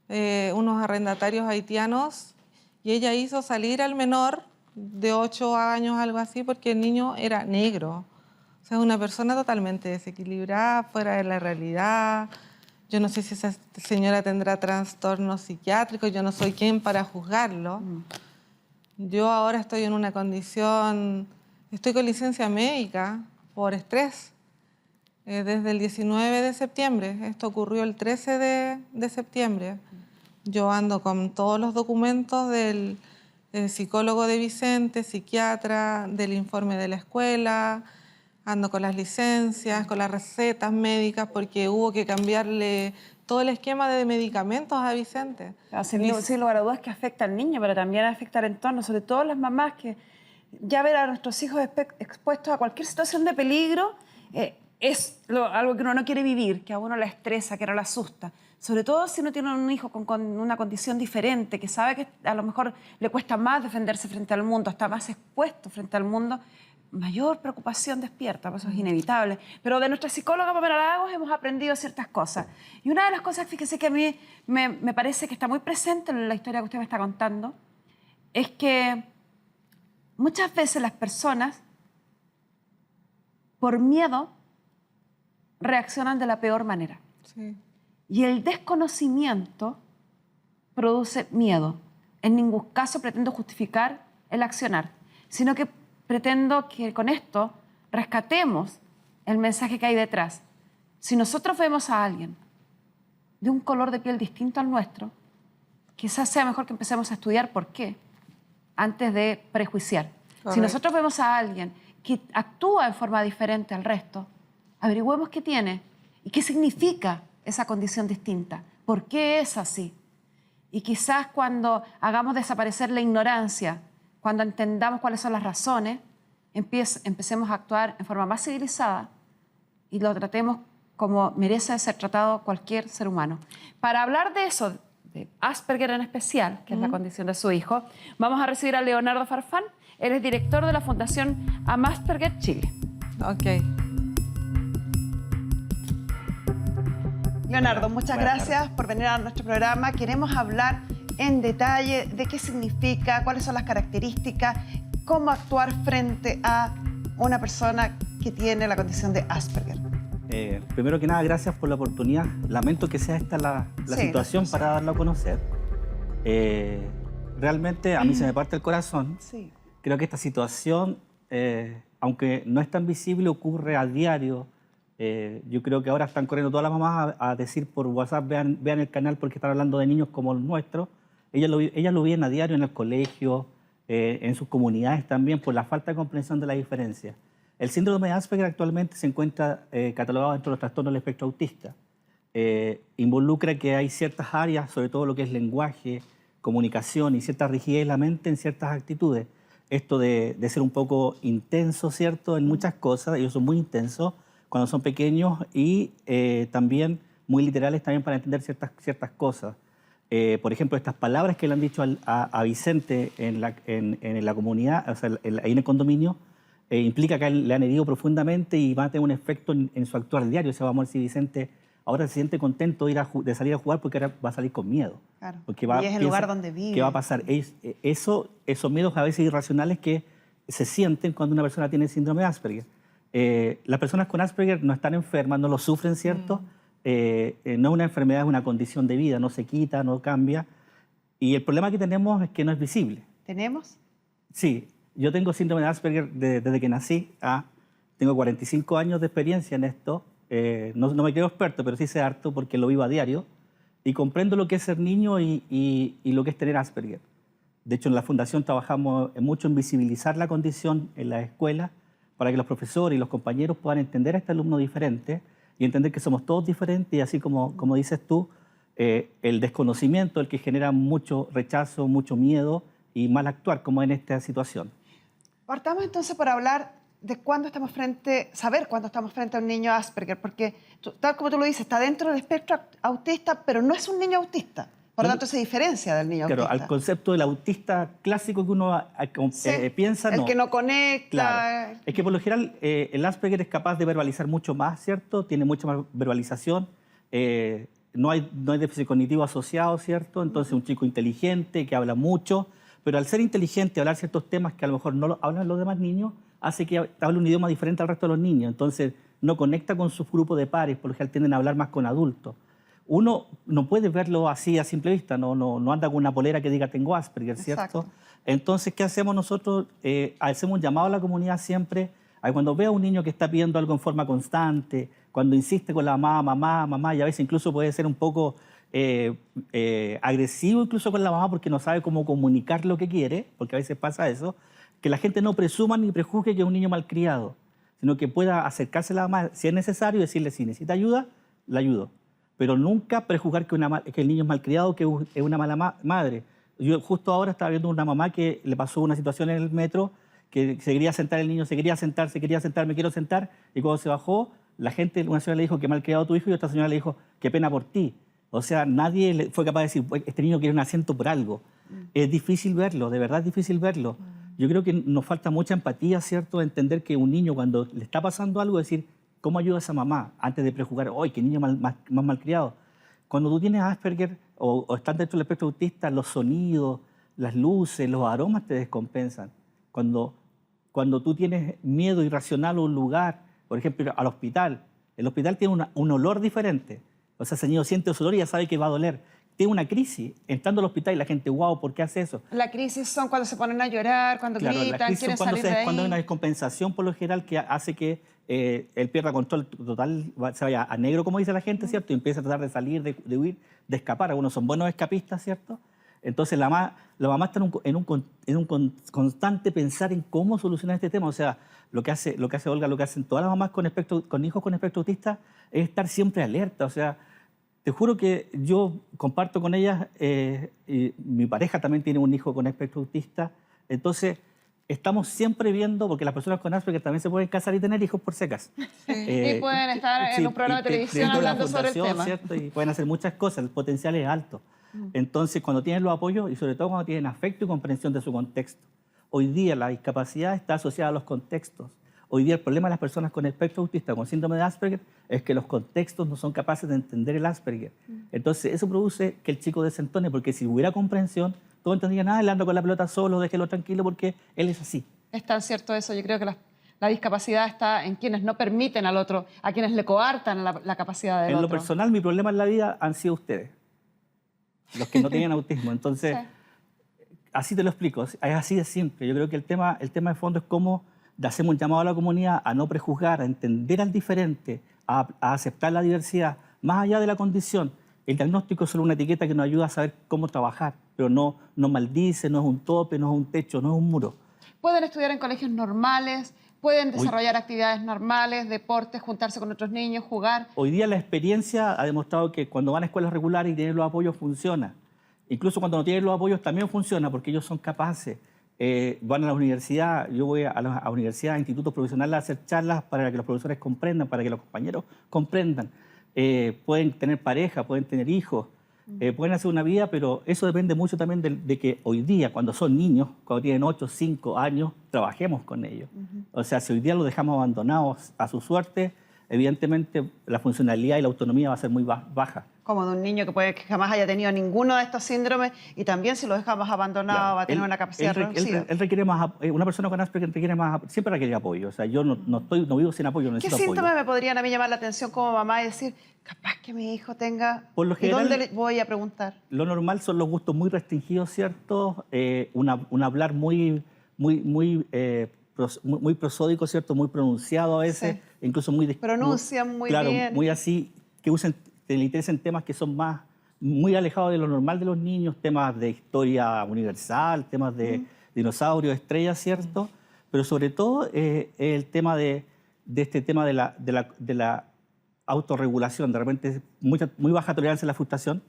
Unos arrendatarios haitianos, y ella hizo salir al menor de 8 años, algo así, porque el niño era negro. O sea, es una persona totalmente desequilibrada, fuera de la realidad. Yo no sé si esa señora tendrá trastornos psiquiátricos, yo no soy quien para juzgarlo. Yo ahora estoy en una condición, estoy con licencia médica por estrés. desde el 19 de septiembre. Esto ocurrió el 13 de septiembre. Yo ando con todos los documentos del psicólogo de Vicente, psiquiatra, del informe de la escuela, ando con las licencias, con las recetas médicas, porque hubo que cambiarle todo el esquema de medicamentos a Vicente. Sin lugar a dudas que afecta al niño, pero también afecta al entorno, sobre todo las mamás que ya ver a nuestros hijos expuestos a cualquier situación de peligro es algo que uno no quiere vivir, que a uno le estresa, que no le asusta. Sobre todo si uno tiene un hijo con una condición diferente, que sabe que a lo mejor le cuesta más defenderse frente al mundo, está más expuesto frente al mundo, mayor preocupación despierta, pues eso es inevitable. Pero de nuestra psicóloga Pamela Lagos hemos aprendido ciertas cosas. Y una de las cosas, fíjese que a mí me parece que está muy presente en la historia que usted me está contando, es que muchas veces las personas, por miedo, reaccionan de la peor manera. Sí. Y el desconocimiento produce miedo. En ningún caso pretendo justificar el accionar, sino que pretendo que con esto rescatemos el mensaje que hay detrás. Si nosotros vemos a alguien de un color de piel distinto al nuestro, quizás sea mejor que empecemos a estudiar por qué, antes de prejuiciar. Correcto. Si nosotros vemos a alguien que actúa en forma diferente al resto, averigüemos qué tiene y qué significa esa condición distinta, por qué es así. Y quizás cuando hagamos desaparecer la ignorancia, cuando entendamos cuáles son las razones, empecemos a actuar en forma más civilizada y lo tratemos como merece ser tratado cualquier ser humano. Para hablar de eso, de Asperger en especial, que es la condición de su hijo, vamos a recibir a Leonardo Farfán. Él es director de la Fundación Asperger Chile. Ok. Leonardo, muchas gracias por venir a nuestro programa. Queremos hablar en detalle de qué significa, cuáles son las características, cómo actuar frente a una persona que tiene la condición de Asperger. Primero que nada, gracias por la oportunidad. Lamento que sea esta la situación para darlo a conocer. Realmente a mí se me parte el corazón. Sí. Creo que esta situación, aunque no es tan visible, ocurre a diario. Yo creo que ahora están corriendo todas las mamás a decir por WhatsApp, vean el canal porque están hablando de niños como los nuestros. Ellas lo viven a diario en el colegio, en sus comunidades también, por la falta de comprensión de la diferencia. El síndrome de Asperger actualmente se encuentra catalogado dentro de los trastornos del espectro autista. Involucra que hay ciertas áreas, sobre todo lo que es lenguaje, comunicación y cierta rigidez de la mente en ciertas actitudes. Esto de ser un poco intenso, ¿cierto?, en muchas cosas. Ellos son muy intensos cuando son pequeños y también muy literales también para entender ciertas cosas. Por ejemplo, estas palabras que le han dicho a Vicente en la comunidad, o sea, ahí en el condominio, implica que le han herido profundamente y va a tener un efecto en su actuar diario. Se va a morir si Vicente ahora se siente contento de salir a jugar porque ahora va a salir con miedo. Claro. Porque y es el lugar donde vive. ¿Qué va a pasar? Esos miedos a veces irracionales que se sienten cuando una persona tiene síndrome de Asperger. Las personas con Asperger no están enfermas, no lo sufren, ¿cierto? No es una enfermedad, es una condición de vida, no se quita, no cambia. Y el problema que tenemos es que no es visible. ¿Tenemos? Sí, yo tengo síndrome de Asperger desde que nací. Tengo 45 años de experiencia en esto. No me creo experto, pero sí sé harto porque lo vivo a diario. Y comprendo lo que es ser niño y lo que es tener Asperger. De hecho, en la Fundación trabajamos mucho en visibilizar la condición en la escuela para que los profesores y los compañeros puedan entender a este alumno diferente y entender que somos todos diferentes y así como dices tú, el desconocimiento, el que genera mucho rechazo, mucho miedo y mal actuar como en esta situación. Partamos entonces por hablar de saber cuándo estamos frente a un niño Asperger, porque tal como tú lo dices, está dentro del espectro autista, pero no es un niño autista. Por lo tanto, se diferencia del niño autista. Claro, al concepto del autista clásico que uno piensa, no. El que no conecta. Claro. Es que por lo general el Asperger es capaz de verbalizar mucho más, ¿cierto? Tiene mucha más verbalización. No hay déficit cognitivo asociado, ¿cierto? Entonces un chico inteligente que habla mucho, pero al ser inteligente, hablar ciertos temas que a lo mejor no lo hablan los demás niños, hace que hable un idioma diferente al resto de los niños. Entonces no conecta con su grupo de pares, por lo general tienden a hablar más con adultos. Uno no puede verlo así a simple vista, no anda con una polera que diga tengo Asperger, ¿cierto? Exacto. Entonces, ¿qué hacemos nosotros? Hacemos un llamado a la comunidad siempre Cuando ve a un niño que está pidiendo algo en forma constante, cuando insiste con la mamá, y a veces incluso puede ser un poco agresivo incluso con la mamá porque no sabe cómo comunicar lo que quiere, porque a veces pasa eso, que la gente no presuma ni prejuzgue que es un niño malcriado, sino que pueda acercarse a la mamá si es necesario y decirle si necesita ayuda, la ayudo. Pero nunca prejuzgar que el niño es malcriado, que es una mala madre. Yo justo ahora estaba viendo una mamá que le pasó una situación en el metro, que se quería sentar el niño, se quería sentar, me quiero sentar, y cuando se bajó, la gente, una señora le dijo que malcriado tu hijo y otra señora le dijo qué pena por ti. O sea, nadie fue capaz de decir, este niño quiere un asiento por algo. Es difícil verlo, de verdad es difícil verlo. Yo creo que nos falta mucha empatía, ¿cierto? De entender que un niño cuando le está pasando algo, decir, ¿cómo ayuda a esa mamá? Antes de prejuzgar, ¡ay, qué niño más malcriado! Cuando tú tienes Asperger o estás dentro del espectro autista, los sonidos, las luces, los aromas te descompensan. Cuando tú tienes miedo irracional a un lugar, por ejemplo, al hospital, el hospital tiene un olor diferente. O sea, ese niño siente ese olor y ya sabe que va a doler. Tiene una crisis, entrando al hospital y la gente, wow, ¿por qué hace eso? La crisis son cuando se ponen a llorar, cuando gritan, quieren salir de ahí. Cuando hay una descompensación por lo general que hace que él pierda control total, se vaya a negro, como dice la gente, ¿cierto? Y empieza a tratar de salir, de huir, de escapar. Algunos son buenos escapistas, ¿cierto? Entonces la mamá está en un constante pensar en cómo solucionar este tema. O sea, lo que hace Olga, lo que hacen todas las mamás con hijos con espectro autista es estar siempre alerta. O sea, te juro que yo comparto con ellas, y mi pareja también tiene un hijo con espectro autista, entonces estamos siempre viendo, porque las personas con Asperger también se pueden casar y tener hijos por secas. Sí. Y pueden estar en un programa de televisión hablando sobre el tema. ¿Cierto? Y pueden hacer muchas cosas, el potencial es alto. Entonces, cuando tienen los apoyos y sobre todo cuando tienen afecto y comprensión de su contexto. Hoy día la discapacidad está asociada a los contextos. Hoy día el problema de las personas con espectro autista, con síndrome de Asperger, es que los contextos no son capaces de entender el Asperger. Entonces eso produce que el chico desentone, porque si hubiera comprensión, todos entendían, él anda con la pelota solo, déjelo tranquilo porque él es así. Es tan cierto eso. Yo creo que la discapacidad está en quienes no permiten al otro, a quienes le coartan la capacidad del otro. En lo personal, mi problema en la vida han sido ustedes, los que no tienen autismo. Entonces, así te lo explico, es así de simple. Yo creo que el tema de fondo es cómo hacemos un llamado a la comunidad a no prejuzgar, a entender al diferente, a aceptar la diversidad, más allá de la condición. El diagnóstico es solo una etiqueta que nos ayuda a saber cómo trabajar, pero no maldice, no es un tope, no es un techo, no es un muro. Pueden estudiar en colegios normales, pueden desarrollar actividades normales, deportes, juntarse con otros niños, jugar. Hoy día la experiencia ha demostrado que cuando van a escuelas regulares y tienen los apoyos funciona. Incluso cuando no tienen los apoyos también funciona porque ellos son capaces. Van a la universidad, yo voy a la universidad, a institutos profesionales a hacer charlas para que los profesores comprendan, para que los compañeros comprendan. Pueden tener pareja, pueden tener hijos, pueden hacer una vida, pero eso depende mucho también de que hoy día, cuando son niños, cuando tienen 8, 5 años, trabajemos con ellos. O sea, si hoy día los dejamos abandonados a su suerte, evidentemente la funcionalidad y la autonomía va a ser muy baja. Como de un niño que jamás haya tenido ninguno de estos síndromes y también si lo dejamos abandonado va a tener una capacidad reducida. Él requiere más, una persona con Asperger requiere más, siempre requiere apoyo. O sea, yo no vivo sin apoyo, necesito apoyo. ¿Qué síntomas me podrían a mí llamar la atención como mamá y decir, capaz que mi hijo tenga... Por lo general, ¿y dónde le voy a preguntar? Lo normal son los gustos muy restringidos, ¿cierto? Un hablar muy prosódico, ¿cierto? Muy pronunciado a veces, incluso muy... Pronuncian muy bien. Claro, muy así, que le interesan temas que son muy alejados de lo normal de los niños, temas de historia universal, temas de dinosaurios, estrellas, ¿cierto? Pero sobre todo el tema de este tema de la autorregulación, de repente muy baja tolerancia a la frustración,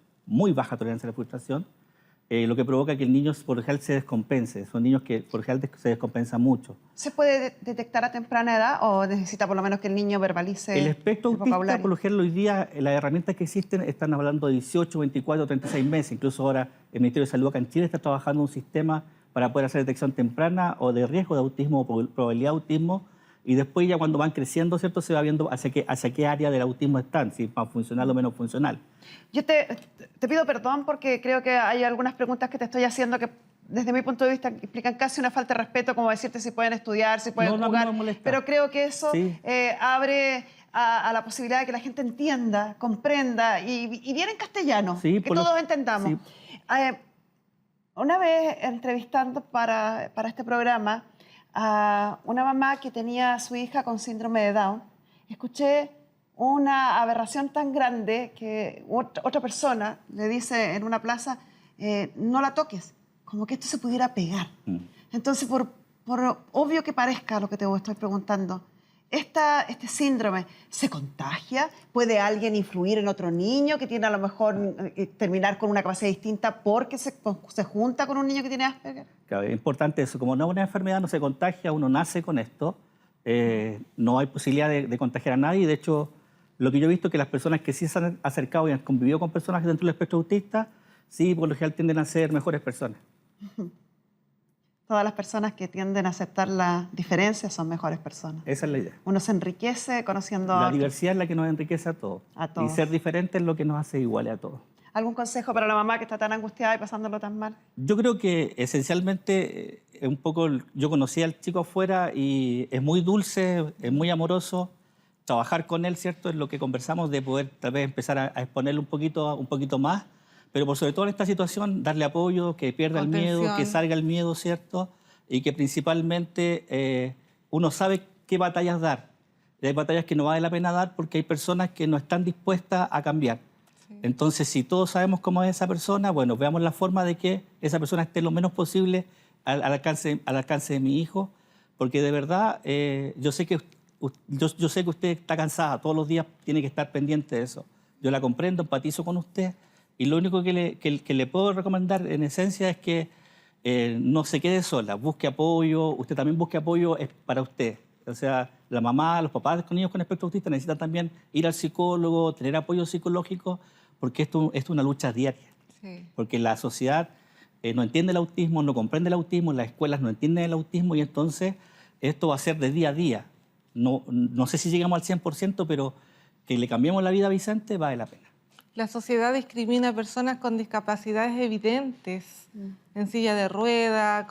lo que provoca que el niño por lo general se descompense. Son niños que por lo general se descompensan mucho. ¿Se puede detectar a temprana edad o necesita por lo menos que el niño verbalice el espectro autista? Por lo general hoy día las herramientas que existen están hablando de 18, 24, 36 meses. Incluso ahora el Ministerio de Salud acá en Chile está trabajando un sistema para poder hacer detección temprana o de riesgo de autismo o probabilidad de autismo. Y después ya cuando van creciendo, ¿cierto? Se va viendo hacia qué área del autismo están, si más funcional o menos funcional. Yo te pido perdón porque creo que hay algunas preguntas que te estoy haciendo que desde mi punto de vista implican casi una falta de respeto, como decirte si pueden estudiar, si pueden jugar. No pero creo que eso abre a la posibilidad de que la gente entienda, comprenda y bien en castellano, que todos entendamos. Sí. Una vez entrevistando para este programa a una mamá que tenía a su hija con síndrome de Down. Escuché una aberración tan grande que otra persona le dice en una plaza, no la toques, como que esto se pudiera pegar. Entonces, por obvio que parezca lo que te estoy preguntando, ¿este síndrome se contagia? ¿Puede alguien influir en otro niño que tiene a lo mejor terminar con una capacidad distinta porque se junta con un niño que tiene Asperger? Claro, es importante eso. Como no es una enfermedad, no se contagia, uno nace con esto. No hay posibilidad de contagiar a nadie. De hecho, lo que yo he visto es que las personas que sí se han acercado y han convivido con personas dentro del espectro autista, sí, por lo general tienden a ser mejores personas. Todas las personas que tienden a aceptar las diferencias son mejores personas. Esa es la idea. Uno se enriquece conociendo a La otros. diversidad es la que nos enriquece a todos. A todos. Y ser diferente es lo que nos hace iguales a todos. ¿Algún consejo para la mamá que está tan angustiada y pasándolo tan mal? Yo creo que esencialmente, un poco, yo conocí al chico afuera y es muy dulce, es muy amoroso. Trabajar con él, ¿cierto? Es lo que conversamos de poder tal vez empezar a exponerlo un poquito más. Pero por sobre todo en esta situación, darle apoyo, que pierda el miedo, que salga el miedo, ¿cierto? Y que principalmente uno sabe qué batallas dar. Y hay batallas que no vale la pena dar porque hay personas que no están dispuestas a cambiar. Sí. Entonces, si todos sabemos cómo es esa persona, bueno, veamos la forma de que esa persona esté lo menos posible al alcance de mi hijo, porque de verdad yo sé que usted está cansada, todos los días tiene que estar pendiente de eso. Yo la comprendo, empatizo con usted. Y lo único que le puedo recomendar en esencia es que no se quede sola, busque apoyo, usted también busque apoyo para usted. O sea, la mamá, los papás con niños con espectro autista necesitan también ir al psicólogo, tener apoyo psicológico, porque esto es una lucha diaria. Sí. Porque la sociedad no entiende el autismo, no comprende el autismo, las escuelas no entienden el autismo y entonces esto va a ser de día a día. No sé si llegamos al 100%, pero que le cambiemos la vida a Vicente vale la pena. La sociedad discrimina a personas con discapacidades evidentes, en silla de rueda,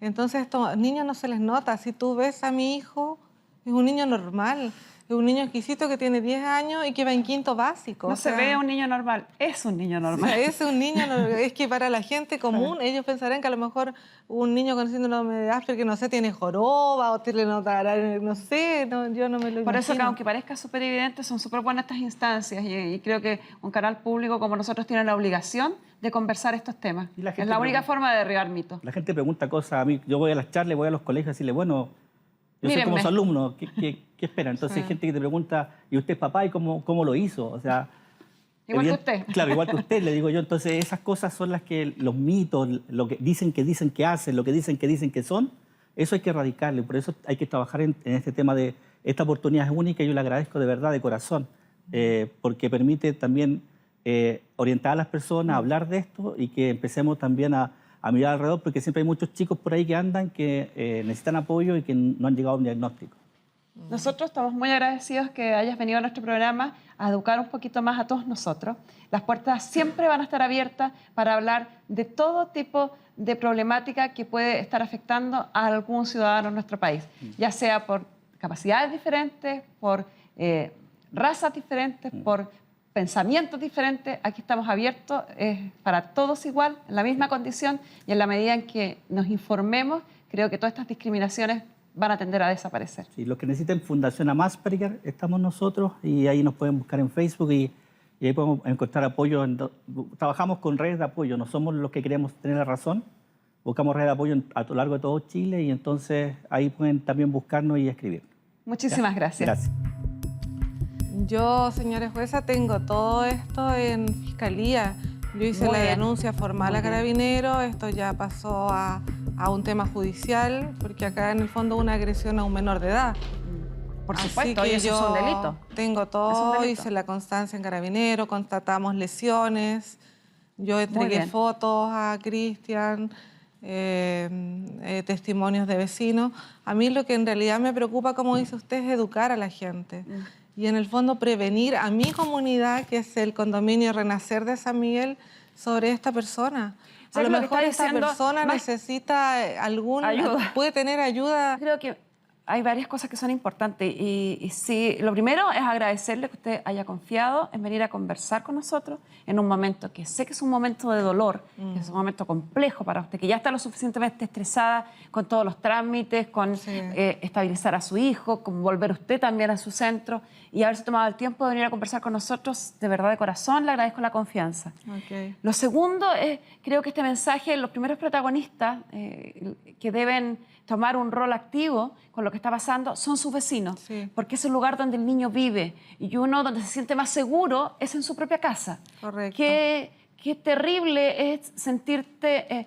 Entonces, a estos niños no se les nota. Si tú ves a mi hijo, es un niño normal, es un niño exquisito que tiene 10 años y que va en quinto básico. No se ve un niño normal, es un niño normal. O sea, es un niño normal. Es que para la gente común, ellos pensarán que a lo mejor un niño con síndrome de Asperger, no sé, tiene joroba o le notará, no sé, yo no me lo imagino. Por eso que aunque parezca súper evidente, son súper buenas estas instancias y creo que un canal público como nosotros tiene la obligación de conversar estos temas. Es la única forma de derribar mitos. La gente pregunta cosas a mí, yo voy a las charlas, voy a los colegios a decirle, bueno, yo soy como su alumno, ¿qué esperan? Entonces hay gente que te pregunta, ¿y usted es papá y cómo lo hizo? O sea, igual que usted. Claro, igual que usted, le digo yo. Entonces esas cosas son las que los mitos, lo que dicen que hacen, lo que dicen que son, eso hay que erradicarlo. Por eso hay que trabajar en este tema de esta oportunidad es única y yo le agradezco de verdad, de corazón, porque permite también orientar a las personas a hablar de esto y que empecemos también a mirar alrededor, porque siempre hay muchos chicos por ahí que andan que necesitan apoyo y que no han llegado a un diagnóstico. Nosotros estamos muy agradecidos que hayas venido a nuestro programa a educar un poquito más a todos nosotros. Las puertas siempre van a estar abiertas para hablar de todo tipo de problemática que puede estar afectando a algún ciudadano en nuestro país, ya sea por capacidades diferentes, por razas diferentes, por pensamientos diferentes. Aquí estamos abiertos para todos igual, en la misma condición, y en la medida en que nos informemos, creo que todas estas discriminaciones van a tender a desaparecer. Sí, los que necesiten Fundación Asperger, estamos nosotros y ahí nos pueden buscar en Facebook y ahí podemos encontrar apoyo. Trabajamos con redes de apoyo, no somos los que queremos tener la razón, buscamos redes de apoyo a lo largo de todo Chile y entonces ahí pueden también buscarnos y escribir. Muchísimas gracias. Gracias. Yo, señora jueza, tengo todo esto en fiscalía. Yo hice la denuncia formal a Carabineros, esto ya pasó a un tema judicial, porque acá en el fondo una agresión a un menor de edad. Por supuesto, y eso es un delito. Tengo todo, hice la constancia en Carabineros, constatamos lesiones, yo entregué fotos a Cristian, testimonios de vecinos. A mí lo que en realidad me preocupa, como dice usted, es educar a la gente. Y en el fondo prevenir a mi comunidad, que es el condominio Renacer de San Miguel, sobre esta persona. A lo mejor esta persona necesita ayuda. Puede tener ayuda. Creo que hay varias cosas que son importantes y sí, lo primero es agradecerle que usted haya confiado en venir a conversar con nosotros en un momento que sé que es un momento de dolor, que es un momento complejo para usted, que ya está lo suficientemente estresada con todos los trámites, con estabilizar a su hijo, con volver usted también a su centro y haberse tomado el tiempo de venir a conversar con nosotros, de verdad de corazón, le agradezco la confianza. Lo segundo es, creo que este mensaje, los primeros protagonistas que deben tomar un rol activo con lo que está pasando son sus vecinos, porque es el lugar donde el niño vive y uno donde se siente más seguro es en su propia casa. Correcto. Qué terrible es sentirte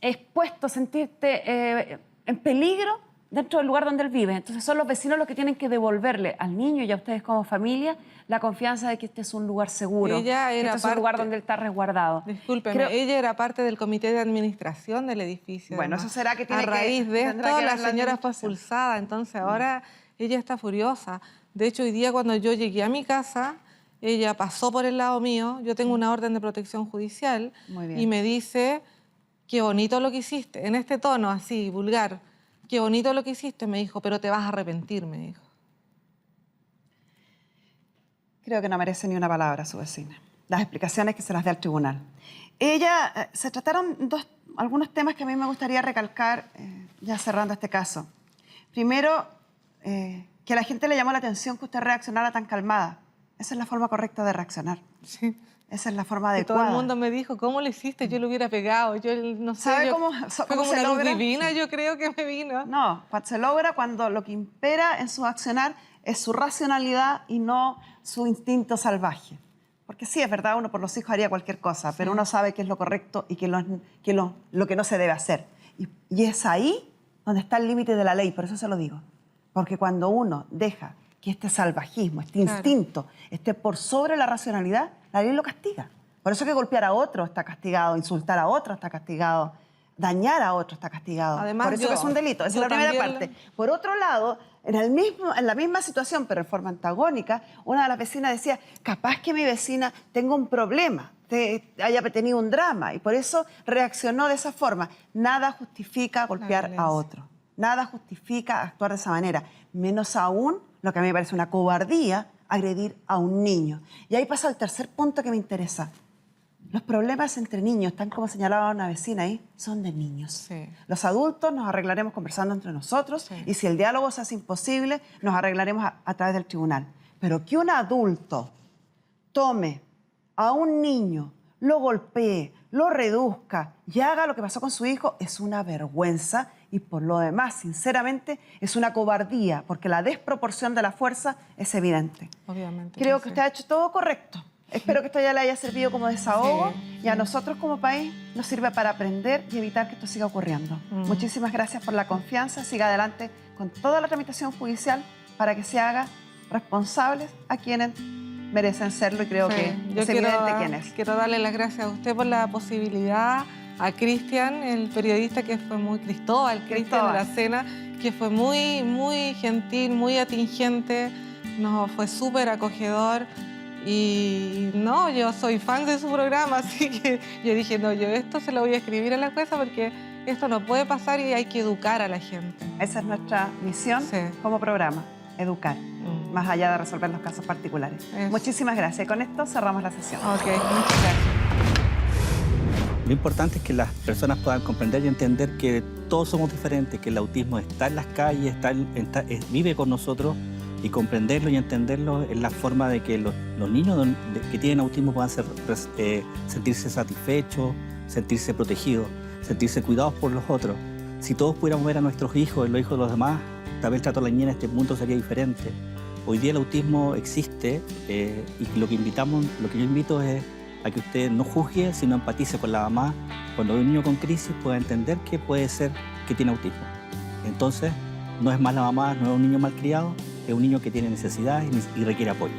expuesto, sentirte en peligro dentro del lugar donde él vive. Entonces son los vecinos los que tienen que devolverle al niño y a ustedes como familia la confianza de que este es un lugar seguro, Ella era que este es un lugar donde él está resguardado. Discúlpeme, ella era parte del comité de administración del edificio. Bueno, además. eso será que tiene A raíz de esto, tendrá que la ver la señora fue administración. expulsada, entonces ahora ella está furiosa. De hecho, hoy día cuando yo llegué a mi casa, ella pasó por el lado mío, yo tengo una orden de protección judicial, Muy bien. y me dice, qué bonito lo que hiciste, en este tono así, vulgar, qué bonito lo que hiciste, me dijo, pero te vas a arrepentir, me dijo. Creo que no merece ni una palabra su vecina. Las explicaciones que se las dé al tribunal. Ella, se trataron algunos temas que a mí me gustaría recalcar, ya cerrando este caso. Primero, que a la gente le llamó la atención que usted reaccionara tan calmada. Esa es la forma correcta de reaccionar. Sí. Esa es la forma Y adecuada. todo el mundo me dijo, ¿cómo lo hiciste? Yo lo hubiera pegado. Yo no sé. ¿Sabe yo- cómo fue cómo como se una luz logra? divina, yo creo que me vino. No, se logra cuando lo que impera en su accionar es su racionalidad y no su instinto salvaje. Porque sí, es verdad, uno por los hijos haría cualquier cosa, pero uno sabe qué es lo correcto y lo que no se debe hacer. Y es ahí donde está el límite de la ley, por eso se lo digo. Porque cuando uno deja que este salvajismo, este instinto, esté por sobre la racionalidad, la ley lo castiga. Por eso que golpear a otro está castigado, insultar a otro está castigado, dañar a otro está castigado. Además, por eso que es un delito. Esa es yo la primera también- parte. Por otro lado, en la misma situación, pero en forma antagónica, una de las vecinas decía, capaz que mi vecina tenga un problema, haya tenido un drama, y por eso reaccionó de esa forma. Nada justifica golpear a otro. Nada justifica actuar de esa manera. Menos aún, lo que a mí me parece una cobardía, agredir a un niño. Y ahí pasa el tercer punto que me interesa. Los problemas entre niños, tan como señalaba una vecina ahí, son de niños. Sí. Los adultos nos arreglaremos conversando entre nosotros y si el diálogo se hace imposible, nos arreglaremos a través del tribunal. Pero que un adulto tome a un niño, lo golpee, lo reduzca y haga lo que pasó con su hijo es una vergüenza y por lo demás, sinceramente, es una cobardía porque la desproporción de la fuerza es evidente. Obviamente. Creo sí. que usted ha hecho todo correcto. Espero que esto ya le haya servido como desahogo y a nosotros como país nos sirve para aprender y evitar que esto siga ocurriendo. Muchísimas gracias por la confianza. Siga adelante con toda la tramitación judicial para que se haga responsables a quienes merecen serlo y creo que Yo es evidente quién es. Quiero darle las gracias a usted por la posibilidad, a Cristian, el periodista que fue muy... Cristian de la Cena, que fue muy, muy gentil, muy atingente, fue súper acogedor. Y no, yo soy fan de su programa, así que yo dije, no, yo esto se lo voy a escribir a la jueza porque esto no puede pasar y hay que educar a la gente. Esa es nuestra misión como programa, educar, más allá de resolver los casos particulares. Muchísimas gracias. Con esto cerramos la sesión. Ok, muchas gracias. Lo importante es que las personas puedan comprender y entender que todos somos diferentes, que el autismo está en las calles, vive con nosotros, y comprenderlo y entenderlo es la forma de que los niños que tienen autismo puedan sentirse satisfechos, sentirse protegidos, sentirse cuidados por los otros. Si todos pudiéramos ver a nuestros hijos, los hijos de los demás, tal vez el trato de la niña en este mundo sería diferente. Hoy día el autismo existe y lo que yo invito es a que usted no juzgue, sino empatice con la mamá. Cuando ve un niño con crisis pueda entender que puede ser que tiene autismo. Entonces, no es más la mamá, no es un niño malcriado, es un niño que tiene necesidades y requiere apoyo.